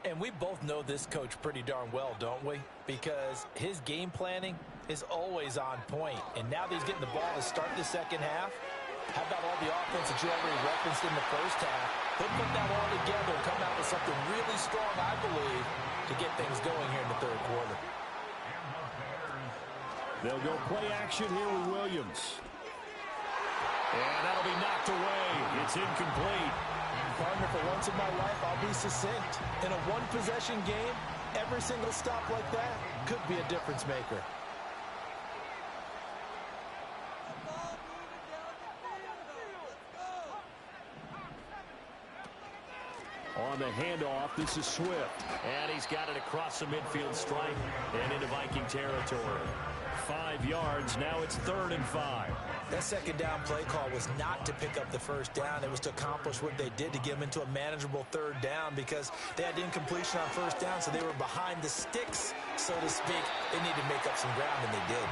And we both know this coach pretty darn well, don't we? Because his game planning is always on point. And now that he's getting the ball to start the second half, how about all the offense that you already referenced in the first half? He'll put that all together and come out with something really strong, I believe, to get things going here in the third quarter. They'll go play action here with Williams. And that'll be knocked away. It's incomplete. Partner, for once in my life, I'll be succinct. In a one-possession game, every single stop like that could be a difference maker. On the handoff, this is Swift. And he's got it across the midfield stripe and into Viking territory. 5 yards. Now it's 3rd and 5. That second down play call was not to pick up the first down. It was to accomplish what they did to get them into a manageable third down because they had incompletion on first down, so they were behind the sticks, so to speak. They needed to make up some ground, and they did.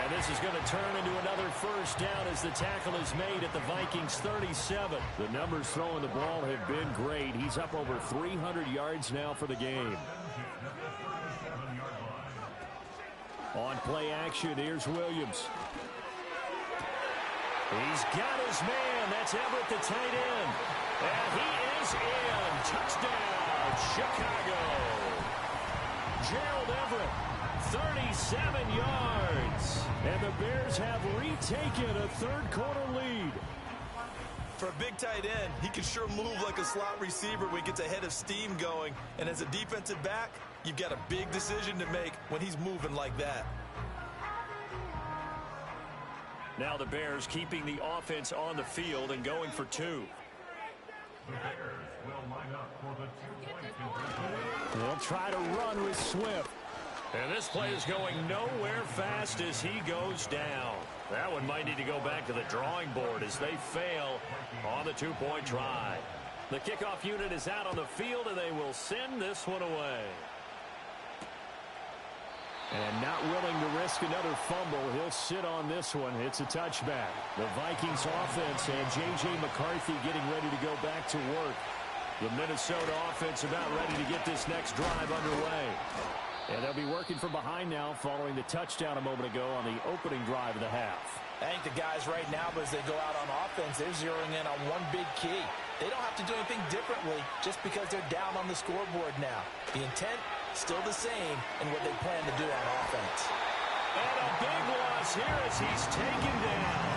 And this is going to turn into another first down as the tackle is made at the Vikings 37. The numbers throwing the ball have been great. He's up over 300 yards now for the game. On play action, here's Williams. He's got his man. That's Everett, the tight end. And he is in. Touchdown, Chicago. Gerald Everett, 37 yards. And the Bears have retaken a third-quarter lead. For a big tight end, he can sure move like a slot receiver when he gets a head of steam going. And as a defensive back, you've got a big decision to make when he's moving like that. Now the Bears keeping the offense on the field and going for 2. The Bears will line up for the 2-point conversion. They'll try to run with Swift. And this play is going nowhere fast as he goes down. That one might need to go back to the drawing board as they fail on the 2-point try. The kickoff unit is out on the field, and they will send this one away. And not willing to risk another fumble, he'll sit on this one. It's a touchback. The Vikings offense and J.J. McCarthy getting ready to go back to work. The Minnesota offense about ready to get this next drive underway. And they'll be working from behind now following the touchdown a moment ago on the opening drive of the half. I think the guys right now, as they go out on offense, they're zeroing in on one big key. They don't have to do anything differently just because they're down on the scoreboard now. The intent, still the same in what they plan to do on offense. And a big loss here as he's taken down.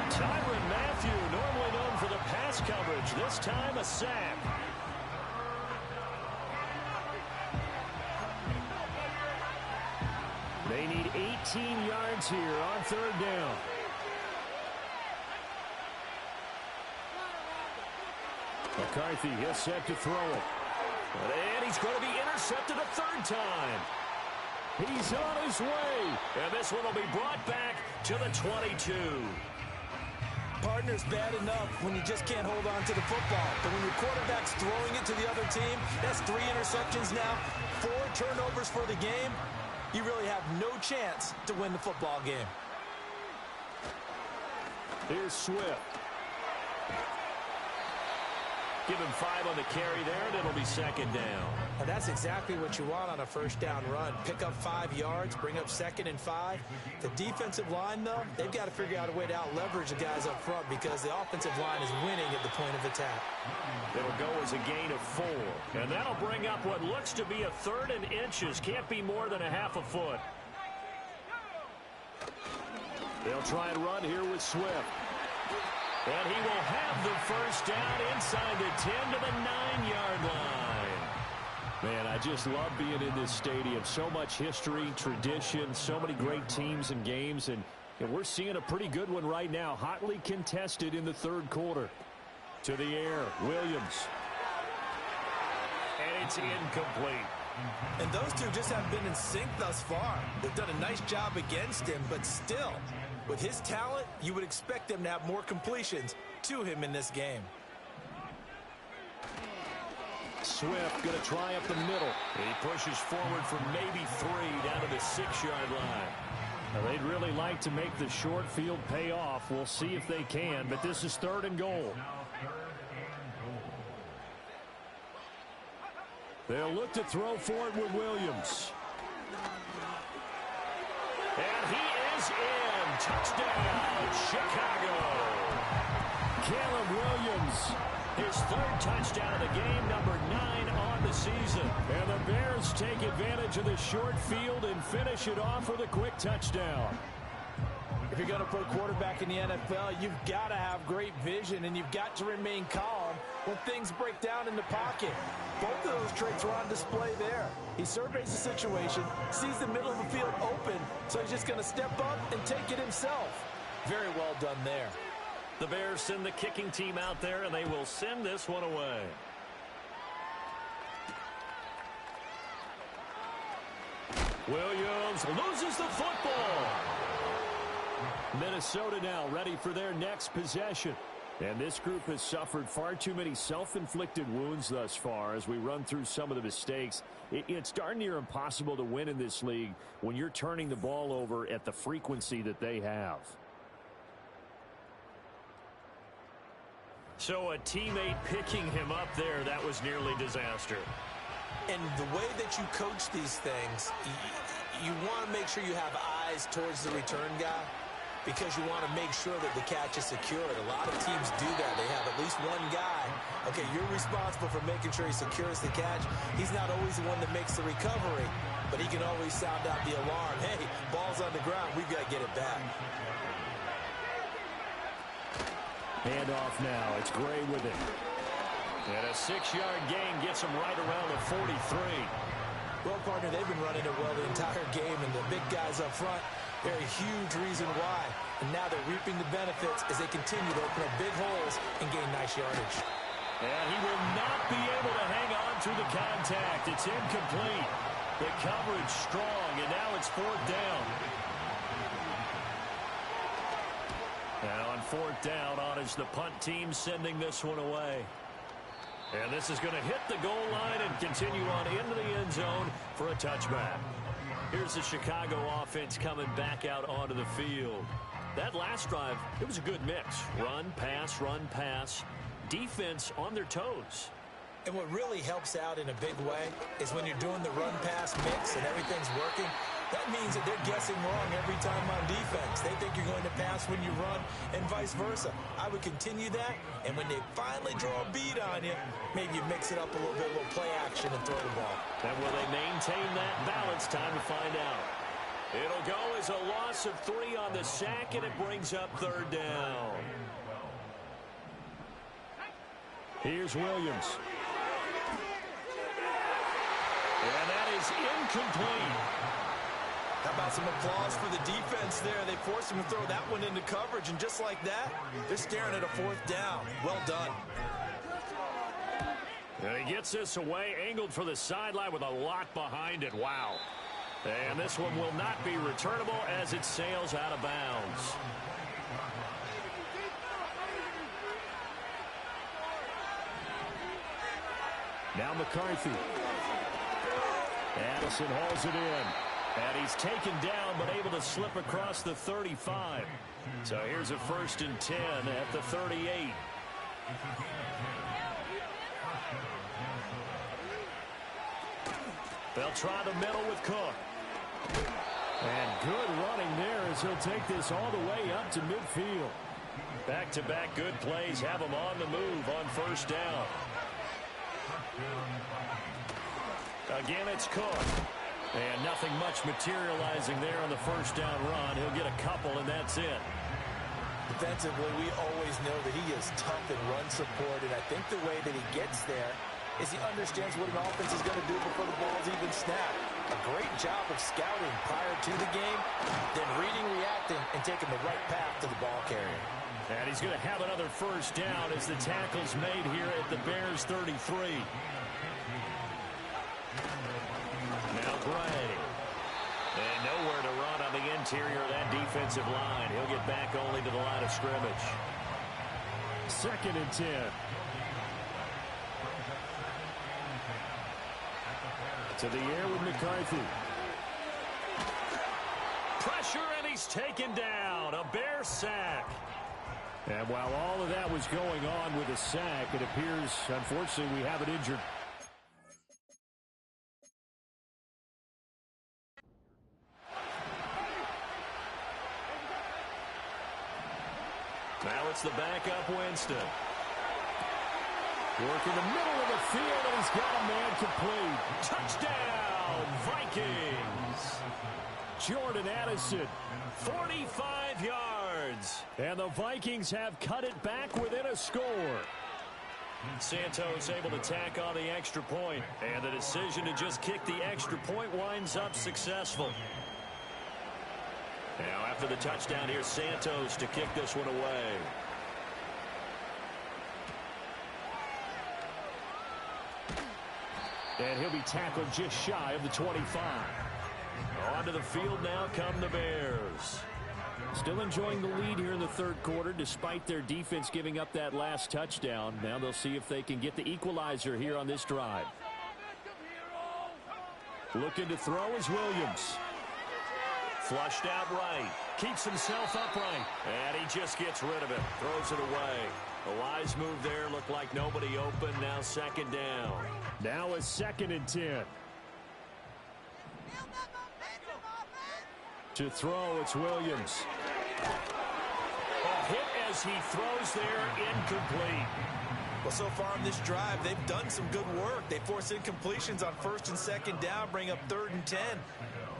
Tyrann Mathieu, normally known for the pass coverage, this time a sack. They need 18 yards here on 3rd down. McCarthy is set to throw it. And he's going to be intercepted a 3rd time. He's on his way. And this one will be brought back to the 22. Partner's bad enough when you just can't hold on to the football. But when your quarterback's throwing it to the other team, that's 3 interceptions now, 4 turnovers for the game. You really have no chance to win the football game. Here's Swift. Give him 5 on the carry there, and it'll be 2nd down. And that's exactly what you want on a first down run. Pick up 5 yards, bring up 2nd and 5. The defensive line, though, they've got to figure out a way to out-leverage the guys up front because the offensive line is winning at the point of attack. It'll go as a gain of 4. And that'll bring up what looks to be a 3rd and inches. Can't be more than a half a foot. They'll try and run here with Swift. And he will have the first down inside the 10 to the 9-yard line. Man, I just love being in this stadium. So much history, tradition, so many great teams and games, and we're seeing a pretty good one right now, hotly contested in the third quarter. To the air, Williams. And it's incomplete. And those two just haven't been in sync thus far. They've done a nice job against him, but still, with his talent, you would expect them to have more completions to him in this game. Swift going to try up the middle. He pushes forward for maybe 3 down to the 6-yard line. Now, they'd really like to make the short field pay off. We'll see if they can, but this is 3rd and goal. They'll look to throw for it with Williams. And he is in. Touchdown, Chicago. Caleb Williams, his 3rd touchdown of the game, number 9 on the season. And the Bears take advantage of the short field and finish it off with a quick touchdown. If you're going to put a quarterback in the NFL, you've got to have great vision, and you've got to remain calm when things break down in the pocket. Both of those traits are on display there. He surveys the situation, sees the middle of the field open, so he's just going to step up and take it himself. Very well done there. The Bears send the kicking team out there, and they will send this one away. Williams loses the football. Minnesota now ready for their next possession. And this group has suffered far too many self-inflicted wounds thus far as we run through some of the mistakes. It's darn near impossible to win in this league when you're turning the ball over at the frequency that they have. So a teammate picking him up there, that was nearly disaster. And the way that you coach these things, you want to make sure you have eyes towards the return guy, because you want to make sure that the catch is secured. A lot of teams do that. They have at least one guy. Okay, you're responsible for making sure he secures the catch. He's not always the one that makes the recovery, but he can always sound out the alarm. Hey, ball's on the ground. We've got to get it back. Handoff now. It's Gray with it. And a 6-yard gain gets him right around the 43. Well, partner, they've been running it well the entire game, and the big guys up front, they're a huge reason why. And now they're reaping the benefits as they continue to open up big holes and gain nice yardage. And he will not be able to hang on to the contact. It's incomplete. The coverage strong, and now it's 4th down. Now on 4th down, on is the punt team sending this one away. And this is going to hit the goal line and continue on into the end zone for a touchback. Here's the Chicago offense coming back out onto the field. That last drive, it was a good mix. Run, pass, defense on their toes. And what really helps out in a big way is when you're doing the run-pass mix and everything's working, that means that they're guessing wrong every time on defense. They think you're going to pass when you run and vice versa. I would continue that, and when they finally draw a bead on you, maybe you mix it up a little bit, a little play action and throw the ball. And will they maintain that balance? Time to find out. It'll go as a loss of 3 on the sack, and it brings up 3rd down. Here's Williams. And that is incomplete. How about some applause for the defense there? They forced him to throw that one into coverage, and just like that, they're staring at a 4th down. Well done. And he gets this away, angled for the sideline with a lot behind it. Wow. And this one will not be returnable as it sails out of bounds. Now McCarthy. Addison hauls it in. And he's taken down but able to slip across the 35. So here's a 1st and 10 at the 38. They'll try the middle with Cook. And good running there as he'll take this all the way up to midfield. Back-to-back good plays have him on the move on 1st down. Again, it's Cook. And nothing much materializing there on the 1st down run. He'll get a couple, and that's it. Defensively, we always know that he is tough in run support, and I think the way that he gets there is he understands what an offense is going to do before the ball's even snapped. A great job of scouting prior to the game, then reading, reacting, and taking the right path to the ball carrier. And he's going to have another first down as the tackle's made here at the Bears 33. Now Gray. And nowhere to run on the interior of that defensive line. He'll get back only to the line of scrimmage. 2nd and 10. To the air with McCarthy. Pressure, and he's taken down. A Bear sack. And while all of that was going on with a sack, it appears, unfortunately, we have an injured. Now it's the backup Winston. Work in the middle of the field, and he's got a man complete. Touchdown, Vikings. Jordan Addison, 45 yards. And the Vikings have cut it back within a score. Santos able to tack on the extra point, and the decision to just kick the extra point winds up successful. Now after the touchdown, here's Santos to kick this one away. And he'll be tackled just shy of the 25. Onto the field now come the Bears. Still enjoying the lead here in the third quarter despite their defense giving up that last touchdown. Now they'll see if they can get the equalizer here on this drive. Looking to throw is Williams. Flushed out right. Keeps himself upright. And he just gets rid of it. Throws it away. A wise move there. Looked like nobody open. Now 2nd down. Now a 2nd and 10. To throw, it's Williams. A hit as he throws there, incomplete. Well, so far on this drive, they've done some good work. They force incompletions on 1st and 2nd down, bring up 3rd and 10.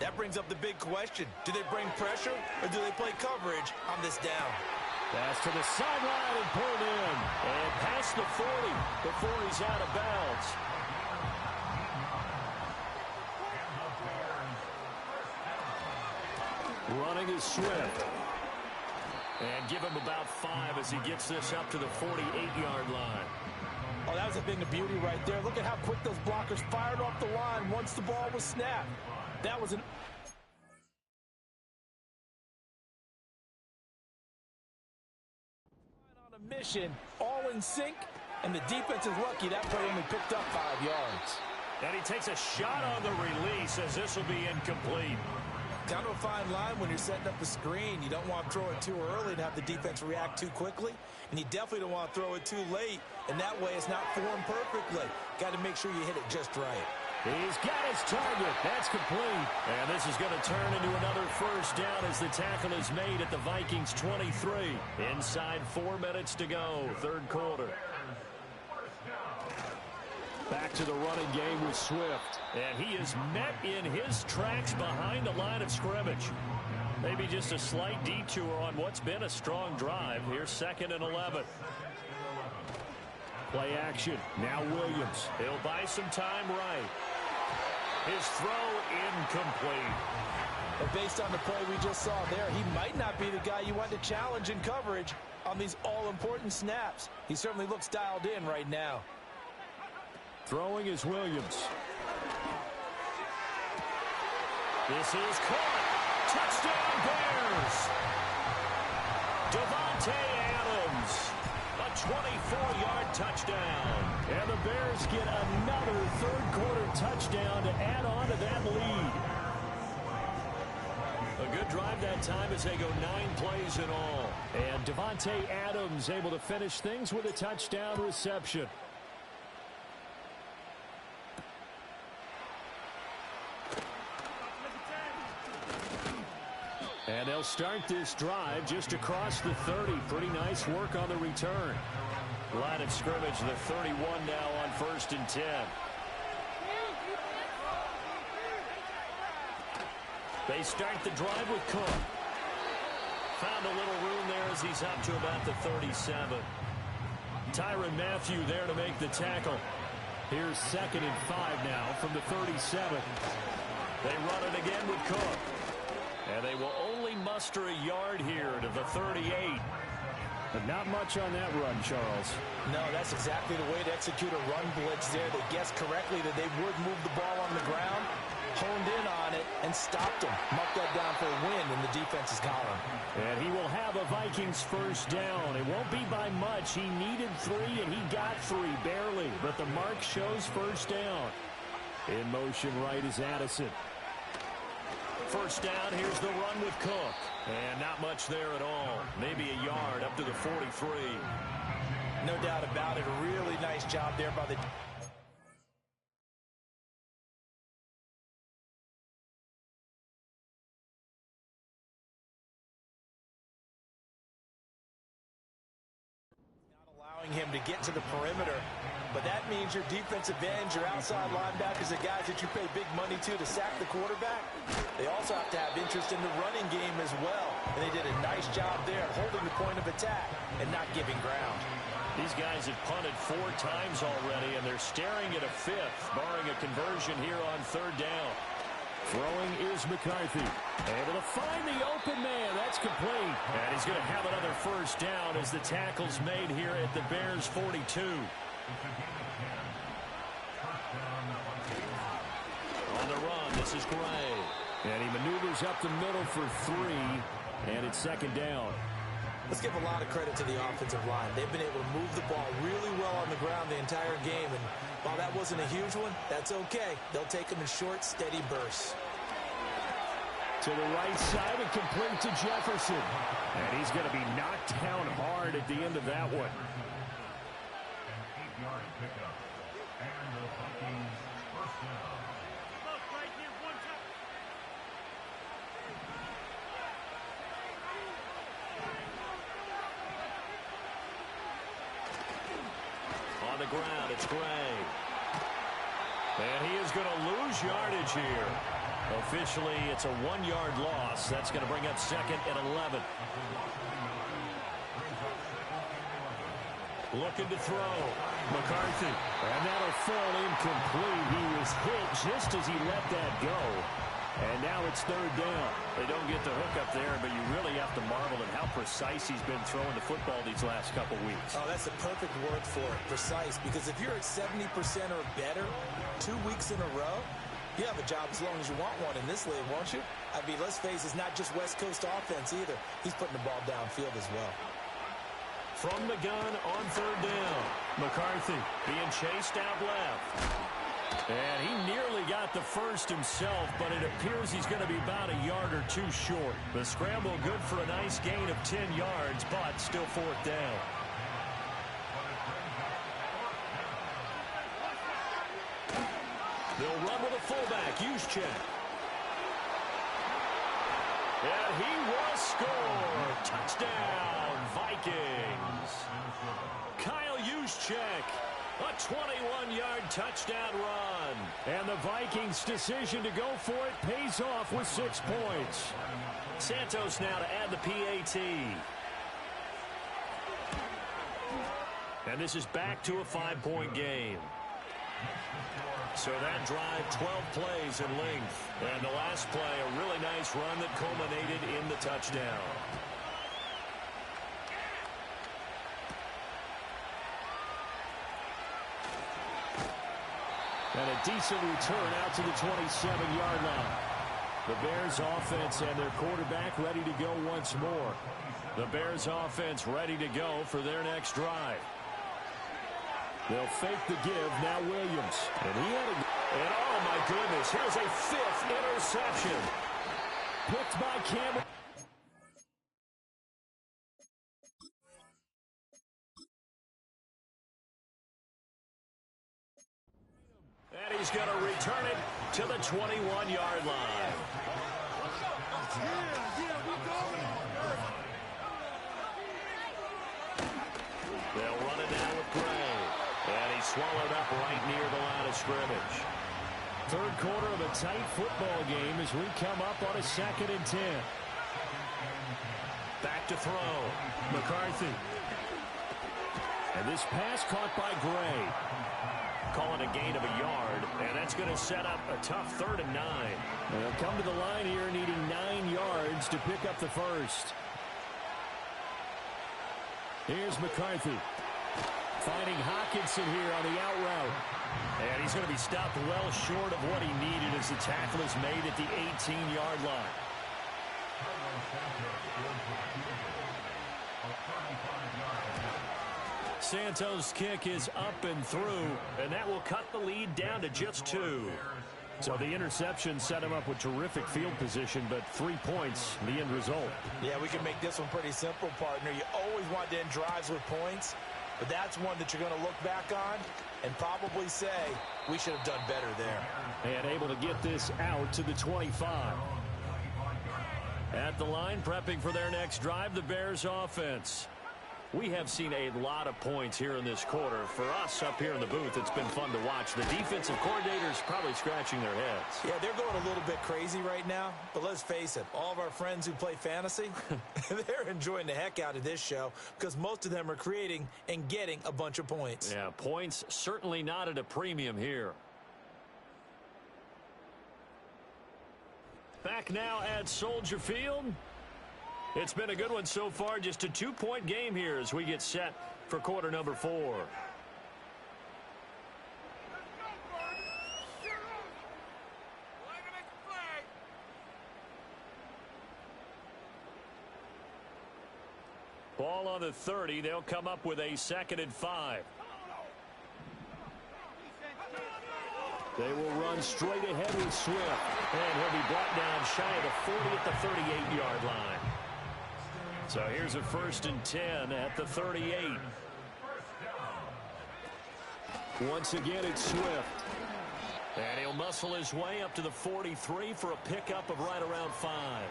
That brings up the big question. Do they bring pressure, or do they play coverage on this down? Pass to the sideline and pulled in. And past the 40 before he's out of bounds. Running is Swift. And give him about 5 as he gets this up to the 48-yard line. Oh, that was a thing of beauty right there. Look at how quick those blockers fired off the line once the ball was snapped. That was an... on a mission, all in sync, and the defense is lucky that play only picked up 5 yards. And he takes a shot on the release as this will be incomplete. Down to a fine line when you're setting up the screen. You don't want to throw it too early and have the defense react too quickly. And you definitely don't want to throw it too late. And that way it's not formed perfectly. Got to make sure you hit it just right. He's got his target. That's complete. And this is going to turn into another first down as the tackle is made at the Vikings 23. Inside 4 minutes to go, third quarter. Back to the running game with Swift. And he is met in his tracks behind the line of scrimmage. Maybe just a slight detour on what's been a strong drive. Here's 2nd and 11. Play action. Now Williams. He'll buy some time right. His throw incomplete. But based on the play we just saw there, he might not be the guy you want to challenge in coverage on these all-important snaps. He certainly looks dialed in right now. Throwing is Williams. This is caught. Touchdown Bears. Davante Adams. A 24-yard touchdown. And the Bears get another third-quarter touchdown to add on to that lead. A good drive that time as they go 9 plays in all. And Davante Adams able to finish things with a touchdown reception. And they'll start this drive just across the 30. Pretty nice work on the return. Line of scrimmage, the 31 now on 1st and 10. They start the drive with Cook. Found a little room there as he's up to about the 37. Tyrann Mathieu there to make the tackle. Here's 2nd and 5 now from the 37. They run it again with Cook. And they will only muster a yard here to the 38. But not much on that run, Charles. No, that's exactly the way to execute a run blitz there. They guessed correctly that they would move the ball on the ground, honed in on it, and stopped them. Marked that down for a win in the defense's column. And he will have a Vikings first down. It won't be by much. He needed 3, and he got 3, barely. But the mark shows first down. In motion right is Addison. First down, here's the run with Cook. And not much there at all. Maybe a yard up to the 43. No doubt about it. A really nice job there by the... Not allowing him to get to the perimeter. But that means your defensive ends, your outside linebackers, the guys that you pay big money to sack the quarterback, they also have to have interest in the running game as well. And they did a nice job there holding the point of attack and not giving ground. These guys have punted 4 times already, and they're staring at a 5th, barring a conversion here on 3rd down. Throwing is McCarthy. Able to find the open man. That's complete. And he's going to have another first down as the tackle's made here at the Bears' 42. On the run, this is Gray. And he maneuvers up the middle for 3, and it's 2nd down. Let's give a lot of credit to the offensive line. They've been able to move the ball really well on the ground the entire game, and while that wasn't a huge one, that's okay. They'll take them in short, steady bursts. To the right side and complete to Jefferson. And he's going to be knocked down hard at the end of that one. 8-yard pickup. And the Vikings first down. Look, right here, one time. On the ground, it's Gray. And he is going to lose yardage here. Officially, it's a 1-yard loss. That's going to bring up 2nd and 11. Looking to throw. McCarthy. And that'll fall incomplete. He was hit just as he let that go. And now it's 3rd down. They don't get the hook up there, but you really have to marvel at how precise he's been throwing the football these last couple weeks. Oh, that's the perfect word for it, precise. Because if you're at 70% or better 2 weeks in a row, you have a job as long as you want one in this league, won't you? I mean, let's face it, it's not just West Coast offense either. He's putting the ball downfield as well. From the gun on 3rd down. McCarthy being chased out left. And he nearly got the first himself, but it appears he's going to be about a yard or 2 short. The scramble good for a nice gain of 10 yards, but still 4th down. They'll run with a fullback, Juszczyk. And he will score. Touchdown, Vikings. Kyle Juszczyk. A 21-yard touchdown run. And the Vikings' decision to go for it pays off with 6 points. Santos now to add the PAT. And this is back to a 5-point game. So that drive, 12 plays in length. And the last play, a really nice run that culminated in the touchdown. And a decent return out to the 27-yard line. The Bears offense and their quarterback ready to go once more. The Bears offense ready to go for their next drive. They'll fake the give, now Williams. And he had a... And oh my goodness, here's a 5th interception. Picked by Cameron. And he's going to return it to the 21-yard line. They'll run it down with Gray. And he's swallowed up right near the line of scrimmage. 3rd quarter of a tight football game as we come up on a 2nd and 10. Back to throw. McCarthy. And this pass caught by Gray. call it a gain of a yard, and that's going to set up a tough 3rd and 9. They'll come to the line here needing 9 yards to pick up the first. Here's McCarthy. Finding Hawkinson here on the out route. And he's going to be stopped well short of what he needed as the tackle is made at the 18-yard line. Santos' kick is up and through, and that will cut the lead down to just 2. So the interception set him up with terrific field position, but 3 points, the end result. Yeah, we can make this one pretty simple, partner. You always want to end drives with points, but that's one that you're going to look back on and probably say, we should have done better there. And able to get this out to the 25. At the line, prepping for their next drive, the Bears offense. We have seen a lot of points here in this quarter. For us up here in the booth, it's been fun to watch. The defensive coordinators probably scratching their heads. Yeah, they're going a little bit crazy right now, but let's face it, all of our friends who play fantasy, they're enjoying the heck out of this show because most of them are creating and getting a bunch of points. Yeah, points certainly not at a premium here. Back now at Soldier Field. It's been a good one so far. Just a 2-point game here as we get set for quarter number 4. Ball on the 30. They'll come up with a 2nd and 5. They will run straight ahead with Swift. And he'll be brought down shy of the 40 at the 38-yard line. So here's a 1st and 10 at the 38. Once again, it's Swift. And he'll muscle his way up to the 43 for a pickup of right around 5.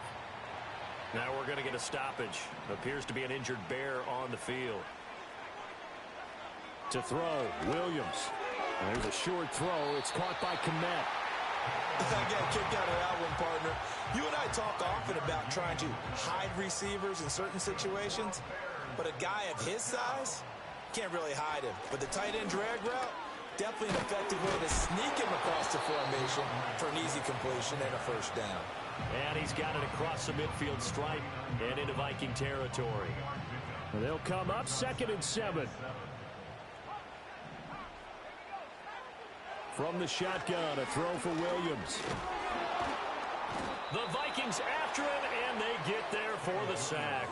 Now we're going to get a stoppage. Appears to be an injured Bear on the field. To throw, Williams. There's a short throw. It's caught by Kmet. I got kicked out of that one, partner. You and I talk often about trying to hide receivers in certain situations, but a guy of his size can't really hide him. But the tight end drag route, definitely an effective way to sneak him across the formation for an easy completion and a 1st down. And he's got it across the midfield stripe and into Viking territory. They'll come up 2nd and 7. From the shotgun, a throw for Williams. The Vikings after him, and they get there for the sack.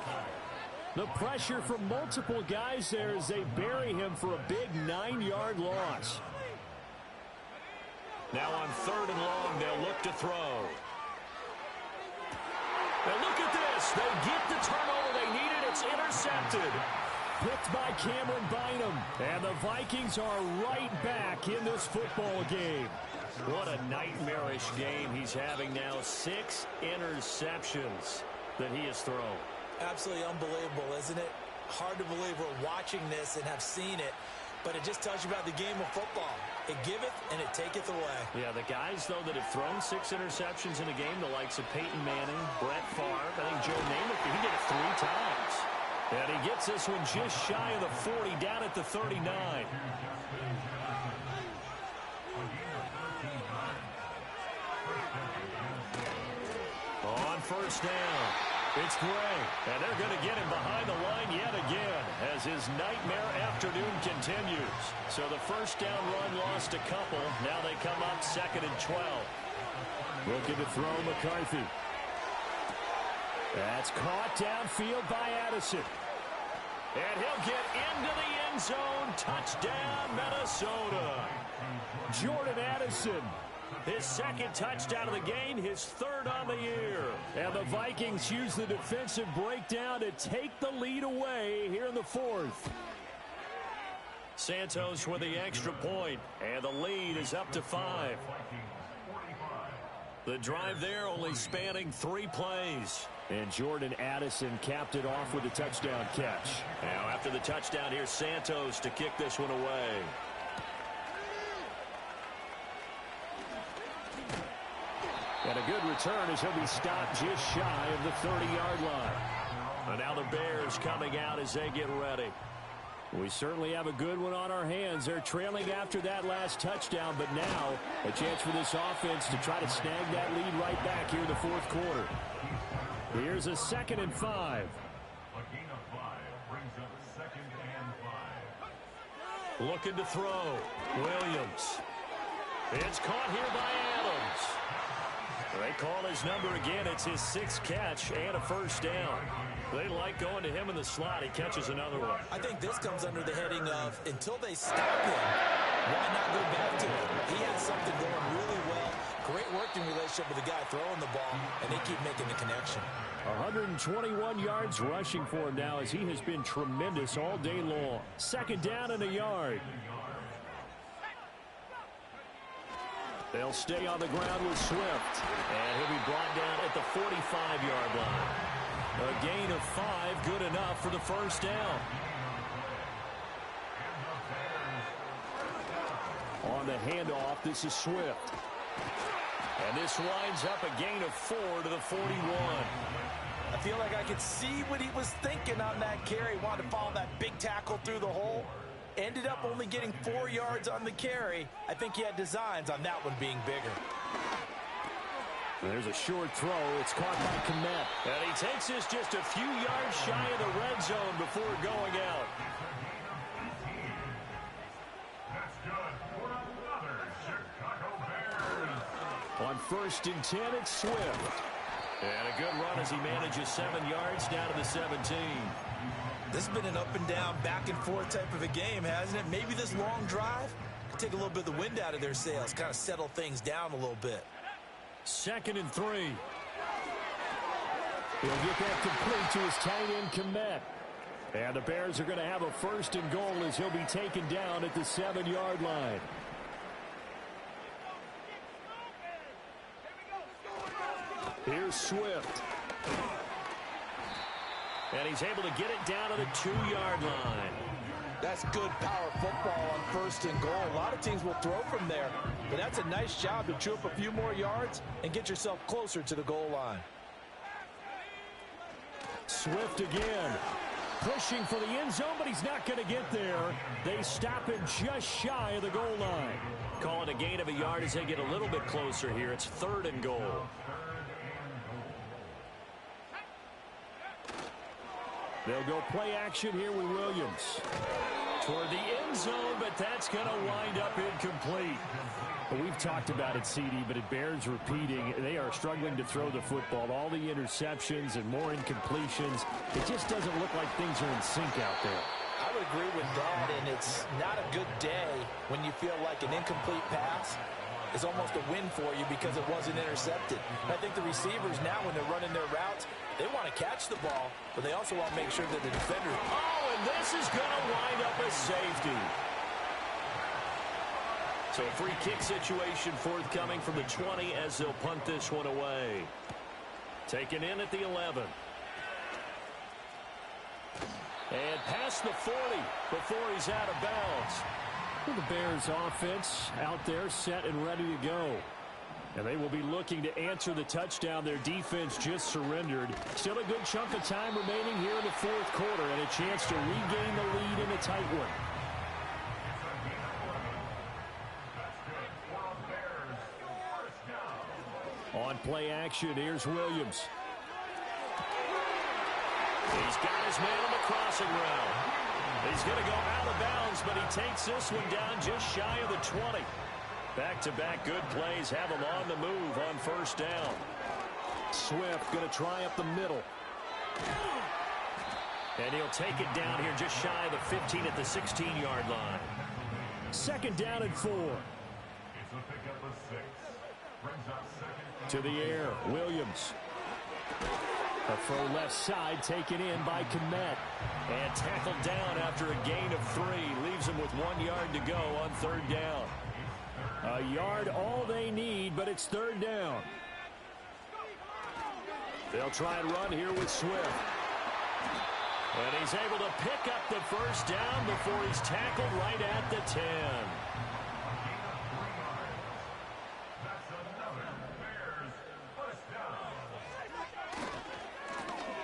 The pressure from multiple guys there as they bury him for a big 9-yard loss. Now on 3rd and long, they'll look to throw. And look at this. They get the turnover they needed. It's intercepted. Picked by Cameron Bynum. And the Vikings are right back in this football game. What a nightmarish game he's having now. 6 interceptions that he has thrown. Absolutely unbelievable, isn't it? Hard to believe we're watching this and have seen it, but it just tells you about the game of football. It giveth and it taketh away. Yeah, the guys, though, that have thrown 6 interceptions in a game, the likes of Peyton Manning, Brett Favre, I think Joe Namath, he did it 3 times. And he gets this one just shy of the 40, down at the 39. On 1st down, it's Gray. And they're going to get him behind the line yet again as his nightmare afternoon continues. So the 1st down run lost a couple. Now they come up 2nd and 12. Looking to throw McCarthy. That's caught downfield by Addison. And he'll get into the end zone. Touchdown, Minnesota. Jordan Addison. His 2nd touchdown of the game, his 3rd on the year. And the Vikings use the defensive breakdown to take the lead away here in the 4th. Santos with the extra point, and the lead is up to 5. The drive there only spanning 3 plays. And Jordan Addison capped it off with a touchdown catch. Now after the touchdown, here's Santos to kick this one away. And a good return as he'll be stopped just shy of the 30-yard line. And now the Bears coming out as they get ready. We certainly have a good one on our hands. They're trailing after that last touchdown, but now a chance for this offense to try to snag that lead right back here in the fourth quarter. Here's a 2nd and 5. A gain of 5 brings up 2nd and 5. Looking to throw. Williams. It's caught here by Adams. They call his number again. It's his 6th catch and a first down. They like going to him in the slot. He catches another one. I think this comes under the heading of until they stop him, why not go back to him? He has something going really well. Great working relationship with the guy throwing the ball, and they keep making the connection. 121 yards rushing for him now as he has been tremendous all day long. 2nd down and a yard. They'll stay on the ground with Swift. And he'll be brought down at the 45-yard line. A gain of 5, good enough for the first down. On the handoff, this is Swift. And this winds up a gain of 4 to the 41. I feel like I could see what he was thinking on that carry. Wanted to follow that big tackle through the hole. Ended up only getting 4 yards on the carry. I think he had designs on that one being bigger. There's a short throw. It's caught by Kmet. And he takes this just a few yards shy of the red zone before going out. That's good for another Chicago Bears. On 1st and 10, it's Swift. And a good run as he manages 7 yards down to the 17. This has been an up and down, back and forth type of a game, hasn't it? Maybe this long drive could take a little bit of the wind out of their sails, kind of settle things down a little bit. 2nd and 3. He'll get that complete to his tight end, Kmet. And the Bears are going to have a 1st and goal as he'll be taken down at the 7-yard line. Here's Swift. And he's able to get it down to the 2-yard line. That's good power football on 1st and goal. A lot of teams will throw from there, but that's a nice job to chew up a few more yards and get yourself closer to the goal line. Swift again. Pushing for the end zone, but he's not going to get there. They stop him just shy of the goal line. Call it a gain of a yard as they get a little bit closer here. It's 3rd and goal. They'll go play action here with Williams. Toward the end zone, but that's going to wind up incomplete. Well, we've talked about it, CD, but it bears repeating. They are struggling to throw the football. All the interceptions and more incompletions. It just doesn't look like things are in sync out there. I would agree with that, and it's not a good day when you feel like an incomplete pass is almost a win for you because it wasn't intercepted. And I think the receivers now, when they're running their routes, they want to catch the ball, but they also want to make sure that the defender... Oh, and this is going to wind up a safety. So a free kick situation forthcoming from the 20 as they'll punt this one away. Taken in at the 11. And past the 40 before he's out of bounds. Well, the Bears offense out there set and ready to go. And they will be looking to answer the touchdown their defense just surrendered. Still a good chunk of time remaining here in the fourth quarter and a chance to regain the lead in a tight one. On play action, here's Williams. He's got his man on the crossing route. He's going to go out of bounds, but he takes this one down just shy of the 20. Back-to-back good plays have him on the move on 1st down. Swift going to try up the middle. And he'll take it down here just shy of the 15 at the 16-yard line. 2nd down and 4. It's a pickup of 6. Brings up 2nd. To the air, Williams. A throw left side taken in by Kmet. And tackled down after a gain of 3. Leaves him with 1 yard to go on 3rd down. A yard all they need, but it's 3rd down. They'll try and run here with Swift. And he's able to pick up the 1st down before he's tackled right at the 10.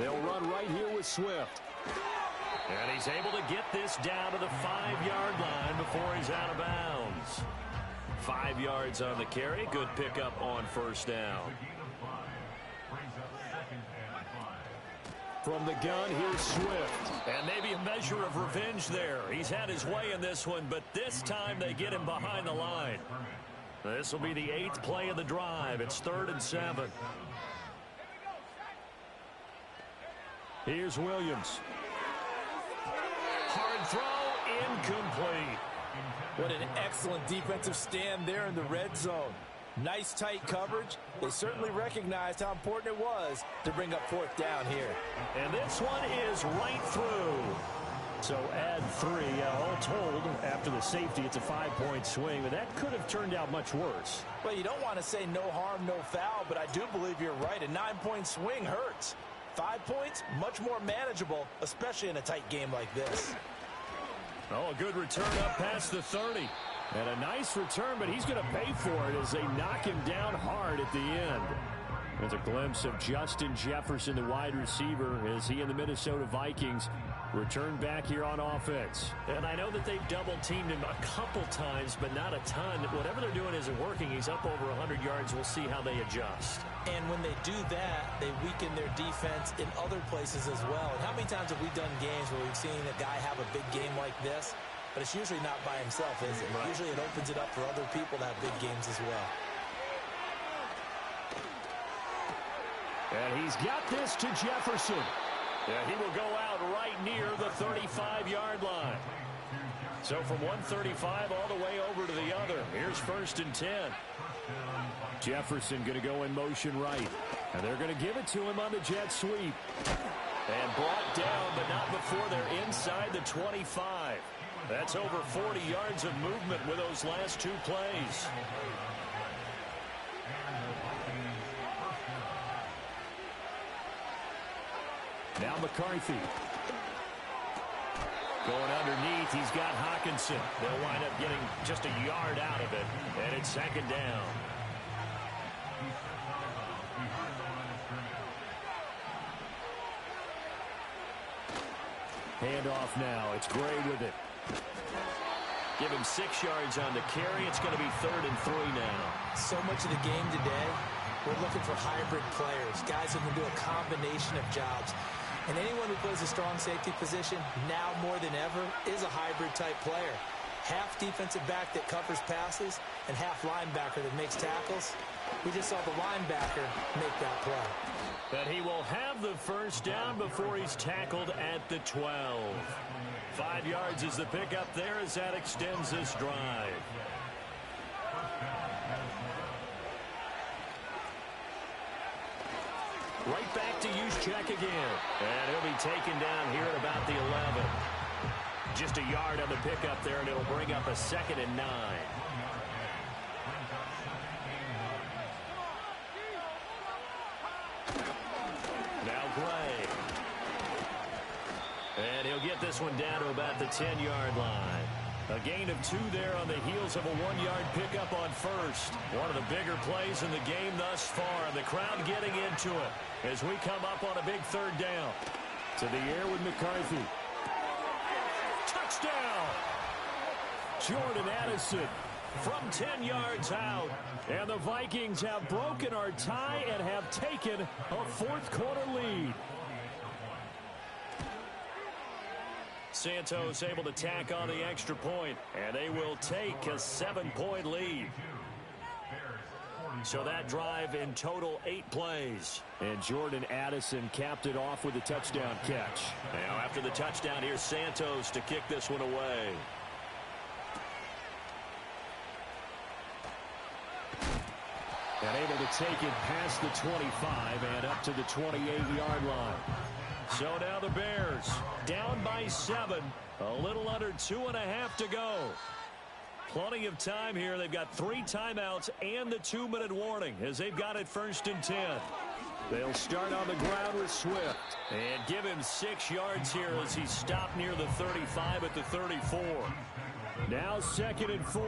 They'll run right here with Swift. And he's able to get this down to the 5-yard line before he's out of bounds. 5 yards on the carry. Good pickup on first down. From the gun, here's Swift. And maybe a measure of revenge there. He's had his way in this one, but this time they get him behind the line. This will be the 8th play of the drive. It's 3rd and 7. Here's Williams. Hard throw, incomplete. What an excellent defensive stand there in the red zone. Nice tight coverage. They certainly recognized how important it was to bring up 4th down here. And this one is right through. So add 3. All told, after the safety, it's a 5-point swing, but that could have turned out much worse. Well, you don't want to say no harm, no foul, but I do believe you're right. A 9-point swing hurts. 5 points, much more manageable, especially in a tight game like this. Oh, a good return up past the 30. And a nice return, but he's going to pay for it as they knock him down hard at the end. There's a glimpse of Justin Jefferson, the wide receiver, as he and the Minnesota Vikings return back here on offense. And I know that they've double-teamed him a couple times, but not a ton. Whatever they're doing isn't working. He's up over 100 yards. We'll see how they adjust. And when they do that, they weaken their defense in other places as well. And how many times have we done games where we've seen a guy have a big game like this? But it's usually not by himself, is it? Right. Usually it opens it up for other people to have big games as well. And he's got this to Jefferson. Yeah, he will go out right near the 35-yard line. So from 135 all the way over to the other. Here's 1st and 10. Jefferson going to go in motion right. And they're going to give it to him on the jet sweep. And brought down, but not before they're inside the 25. That's over 40 yards of movement with those last 2 plays. Now McCarthy. Going underneath, he's got Hawkinson. They'll wind up getting just a yard out of it, and it's 2nd down. Handoff now. It's Gray with it. Give him 6 yards on the carry. It's going to be 3rd and 3 now. So much of the game today, we're looking for hybrid players, guys who can do a combination of jobs. And anyone who plays a strong safety position, now more than ever, is a hybrid-type player. Half defensive back that covers passes and half linebacker that makes tackles. We just saw the linebacker make that play. But he will have the 1st down before he's tackled at the 12. 5 yards is the pickup there as that extends this drive. Right back to Juszczyk again. And he'll be taken down here at about the 11. Just a yard on the pickup there, and it'll bring up a 2nd and 9. Now Gray. And he'll get this one down to about the 10-yard line. A gain of 2 there on the heels of a 1-yard pickup on 1st. One of the bigger plays in the game thus far. And the crowd getting into it as we come up on a big 3rd down. To the air with McCarthy. Touchdown! Jordan Addison from 10 yards out. And the Vikings have broken our tie and have taken a 4th quarter lead. Santos able to tack on the extra point, and they will take a 7-point lead. So that drive in total 8 plays. And Jordan Addison capped it off with a touchdown catch. Now after the touchdown, here's Santos to kick this one away. And able to take it past the 25 and up to the 28-yard line. So now the Bears down by 7. A little under 2.5 to go. Plenty of time here. They've got 3 timeouts and the 2-minute warning as they've got it 1st and 10. They'll start on the ground with Swift. And give him 6 yards here as he stopped near the 35 at the 34. Now 2nd and 4.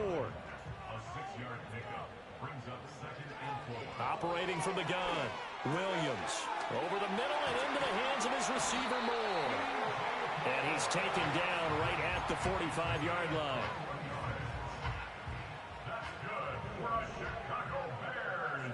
Operating from the gun. Williams over the middle and into the hands of his receiver Moore. And he's taken down right at the 45-yard line. That's good for the Chicago Bears.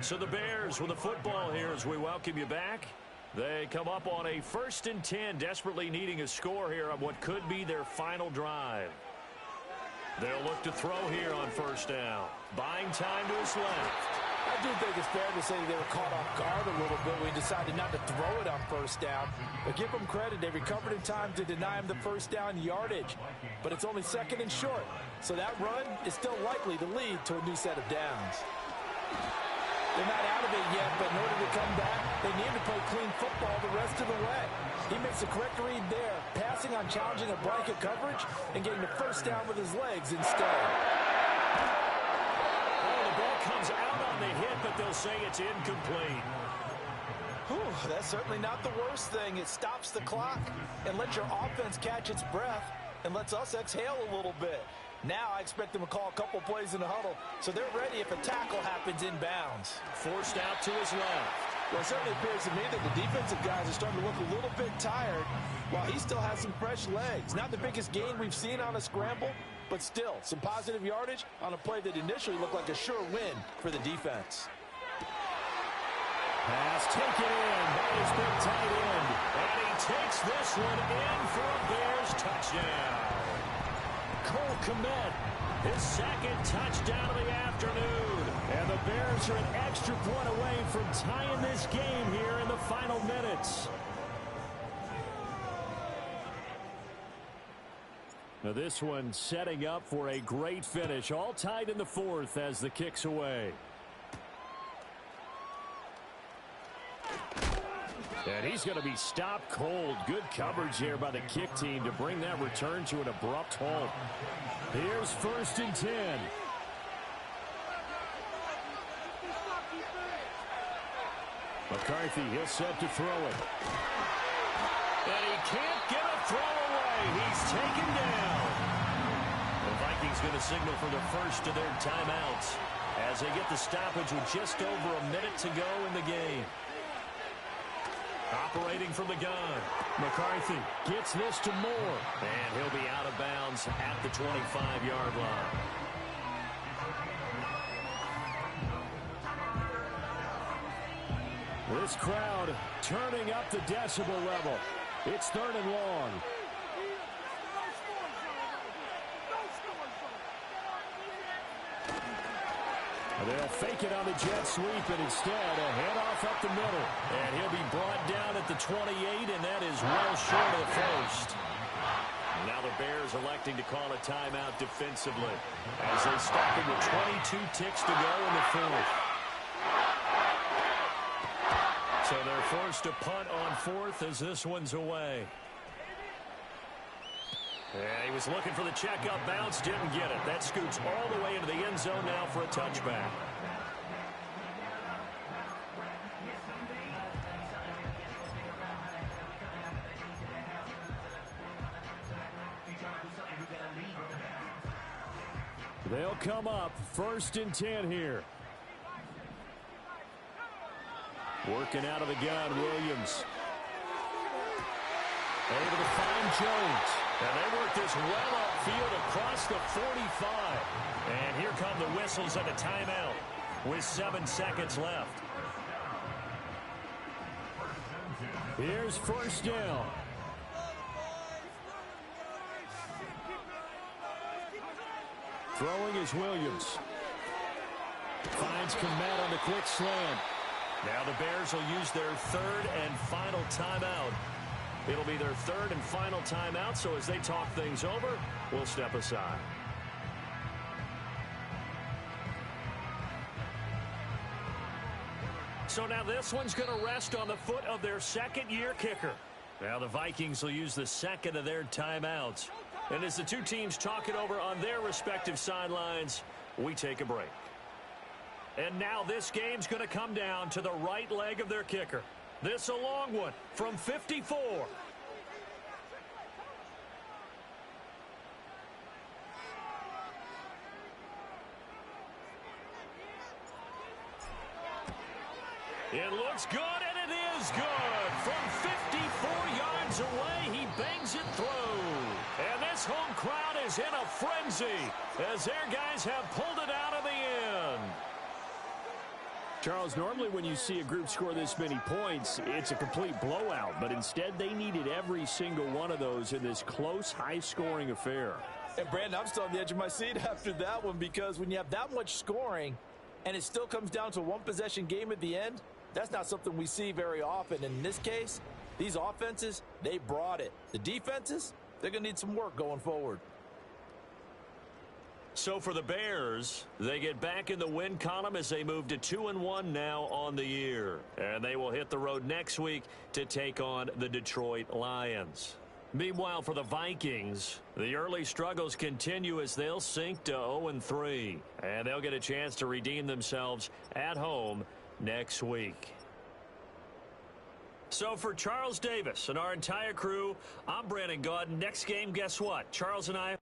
So the Bears with the football here as we welcome you back. They come up on a 1st and 10, desperately needing a score here on what could be their final drive. They'll look to throw here on 1st down. Buying time to his left. I do think it's fair to say they were caught off guard a little bit when he decided not to throw it on 1st down. But give them credit. They recovered in time to deny him the 1st down yardage. But it's only 2nd and short. So that run is still likely to lead to a new set of downs. They're not out of it yet, but in order to come back, they need to play clean football the rest of the way. He makes the correct read there, passing on challenging a blanket coverage and getting the 1st down with his legs instead. Oh, the ball comes out on the hit, but they'll say it's incomplete. Whew, that's certainly not the worst thing. It stops the clock and lets your offense catch its breath and lets us exhale a little bit. Now I expect them to call a couple plays in the huddle, so they're ready if a tackle happens inbounds. Forced out to his left. Well, it certainly appears to me that the defensive guys are starting to look a little bit tired while he still has some fresh legs. Not the biggest gain we've seen on a scramble, but still some positive yardage on a play that initially looked like a sure win for the defense. Pass taken in by his big tight end. And he takes this one in for a Bears touchdown. Cole Kmet, his 2nd touchdown of the afternoon. And the Bears are an extra point away from tying this game here in the final minutes. Now this one setting up for a great finish. All tied in the 4th as the kick's away. And he's going to be stopped cold. Good coverage here by the kick team to bring that return to an abrupt halt. Here's 1st and 10. McCarthy, he'll set to throw it. And he can't get a throw away. He's taken down. The Vikings going to signal for the 1st of their timeouts as they get the stoppage with just over a minute to go in the game. Operating from the gun. McCarthy gets this to Moore. And he'll be out of bounds at the 25-yard line. This crowd turning up the decibel level. It's 3rd and long. They'll fake it on the jet sweep, and instead a handoff up the middle. And he'll be brought down at the 28, and that is well short of the 1st. Now the Bears electing to call a timeout defensively as they stop it with 22 ticks to go in the 4th. So they're forced to punt on 4th as this one's away. And he was looking for the check-up bounce, didn't get it. That scoots all the way into the end zone now for a touchback. They'll come up 1st and 10 here. Working out of the gun, Williams. Able to find Jones. And they work this well upfield across the 45. And here come the whistles and a timeout with 7 seconds left. Here's 1st down. Throwing is Williams. Finds Kmet on the quick slant. Now the Bears will use their 3rd and final timeout. It'll be their 3rd and final timeout, so as they talk things over, we'll step aside. So now this one's going to rest on the foot of their 2nd-year kicker. Now the Vikings will use the 2nd of their timeouts. And as the two teams talk it over on their respective sidelines, we take a break. And now this game's going to come down to the right leg of their kicker. This a long one from 54. It looks good, and it is good. From 54 yards away, he bangs it through. And this home crowd is in a frenzy as their guys have pulled it out of the end. Charles, normally when you see a group score this many points, it's a complete blowout. But instead, they needed every single one of those in this close, high-scoring affair. And, Brandon, I'm still on the edge of my seat after that one because when you have that much scoring and it still comes down to a one-possession game at the end, that's not something we see very often. And in this case, these offenses, they brought it. The defenses, they're going to need some work going forward. So for the Bears, they get back in the win column as they move to 2-1 now on the year. And they will hit the road next week to take on the Detroit Lions. Meanwhile, for the Vikings, the early struggles continue as they'll sink to 0-3. And they'll get a chance to redeem themselves at home next week. So for Charles Davis and our entire crew, I'm Brandon Gaudin. Next game, guess what? Charles and I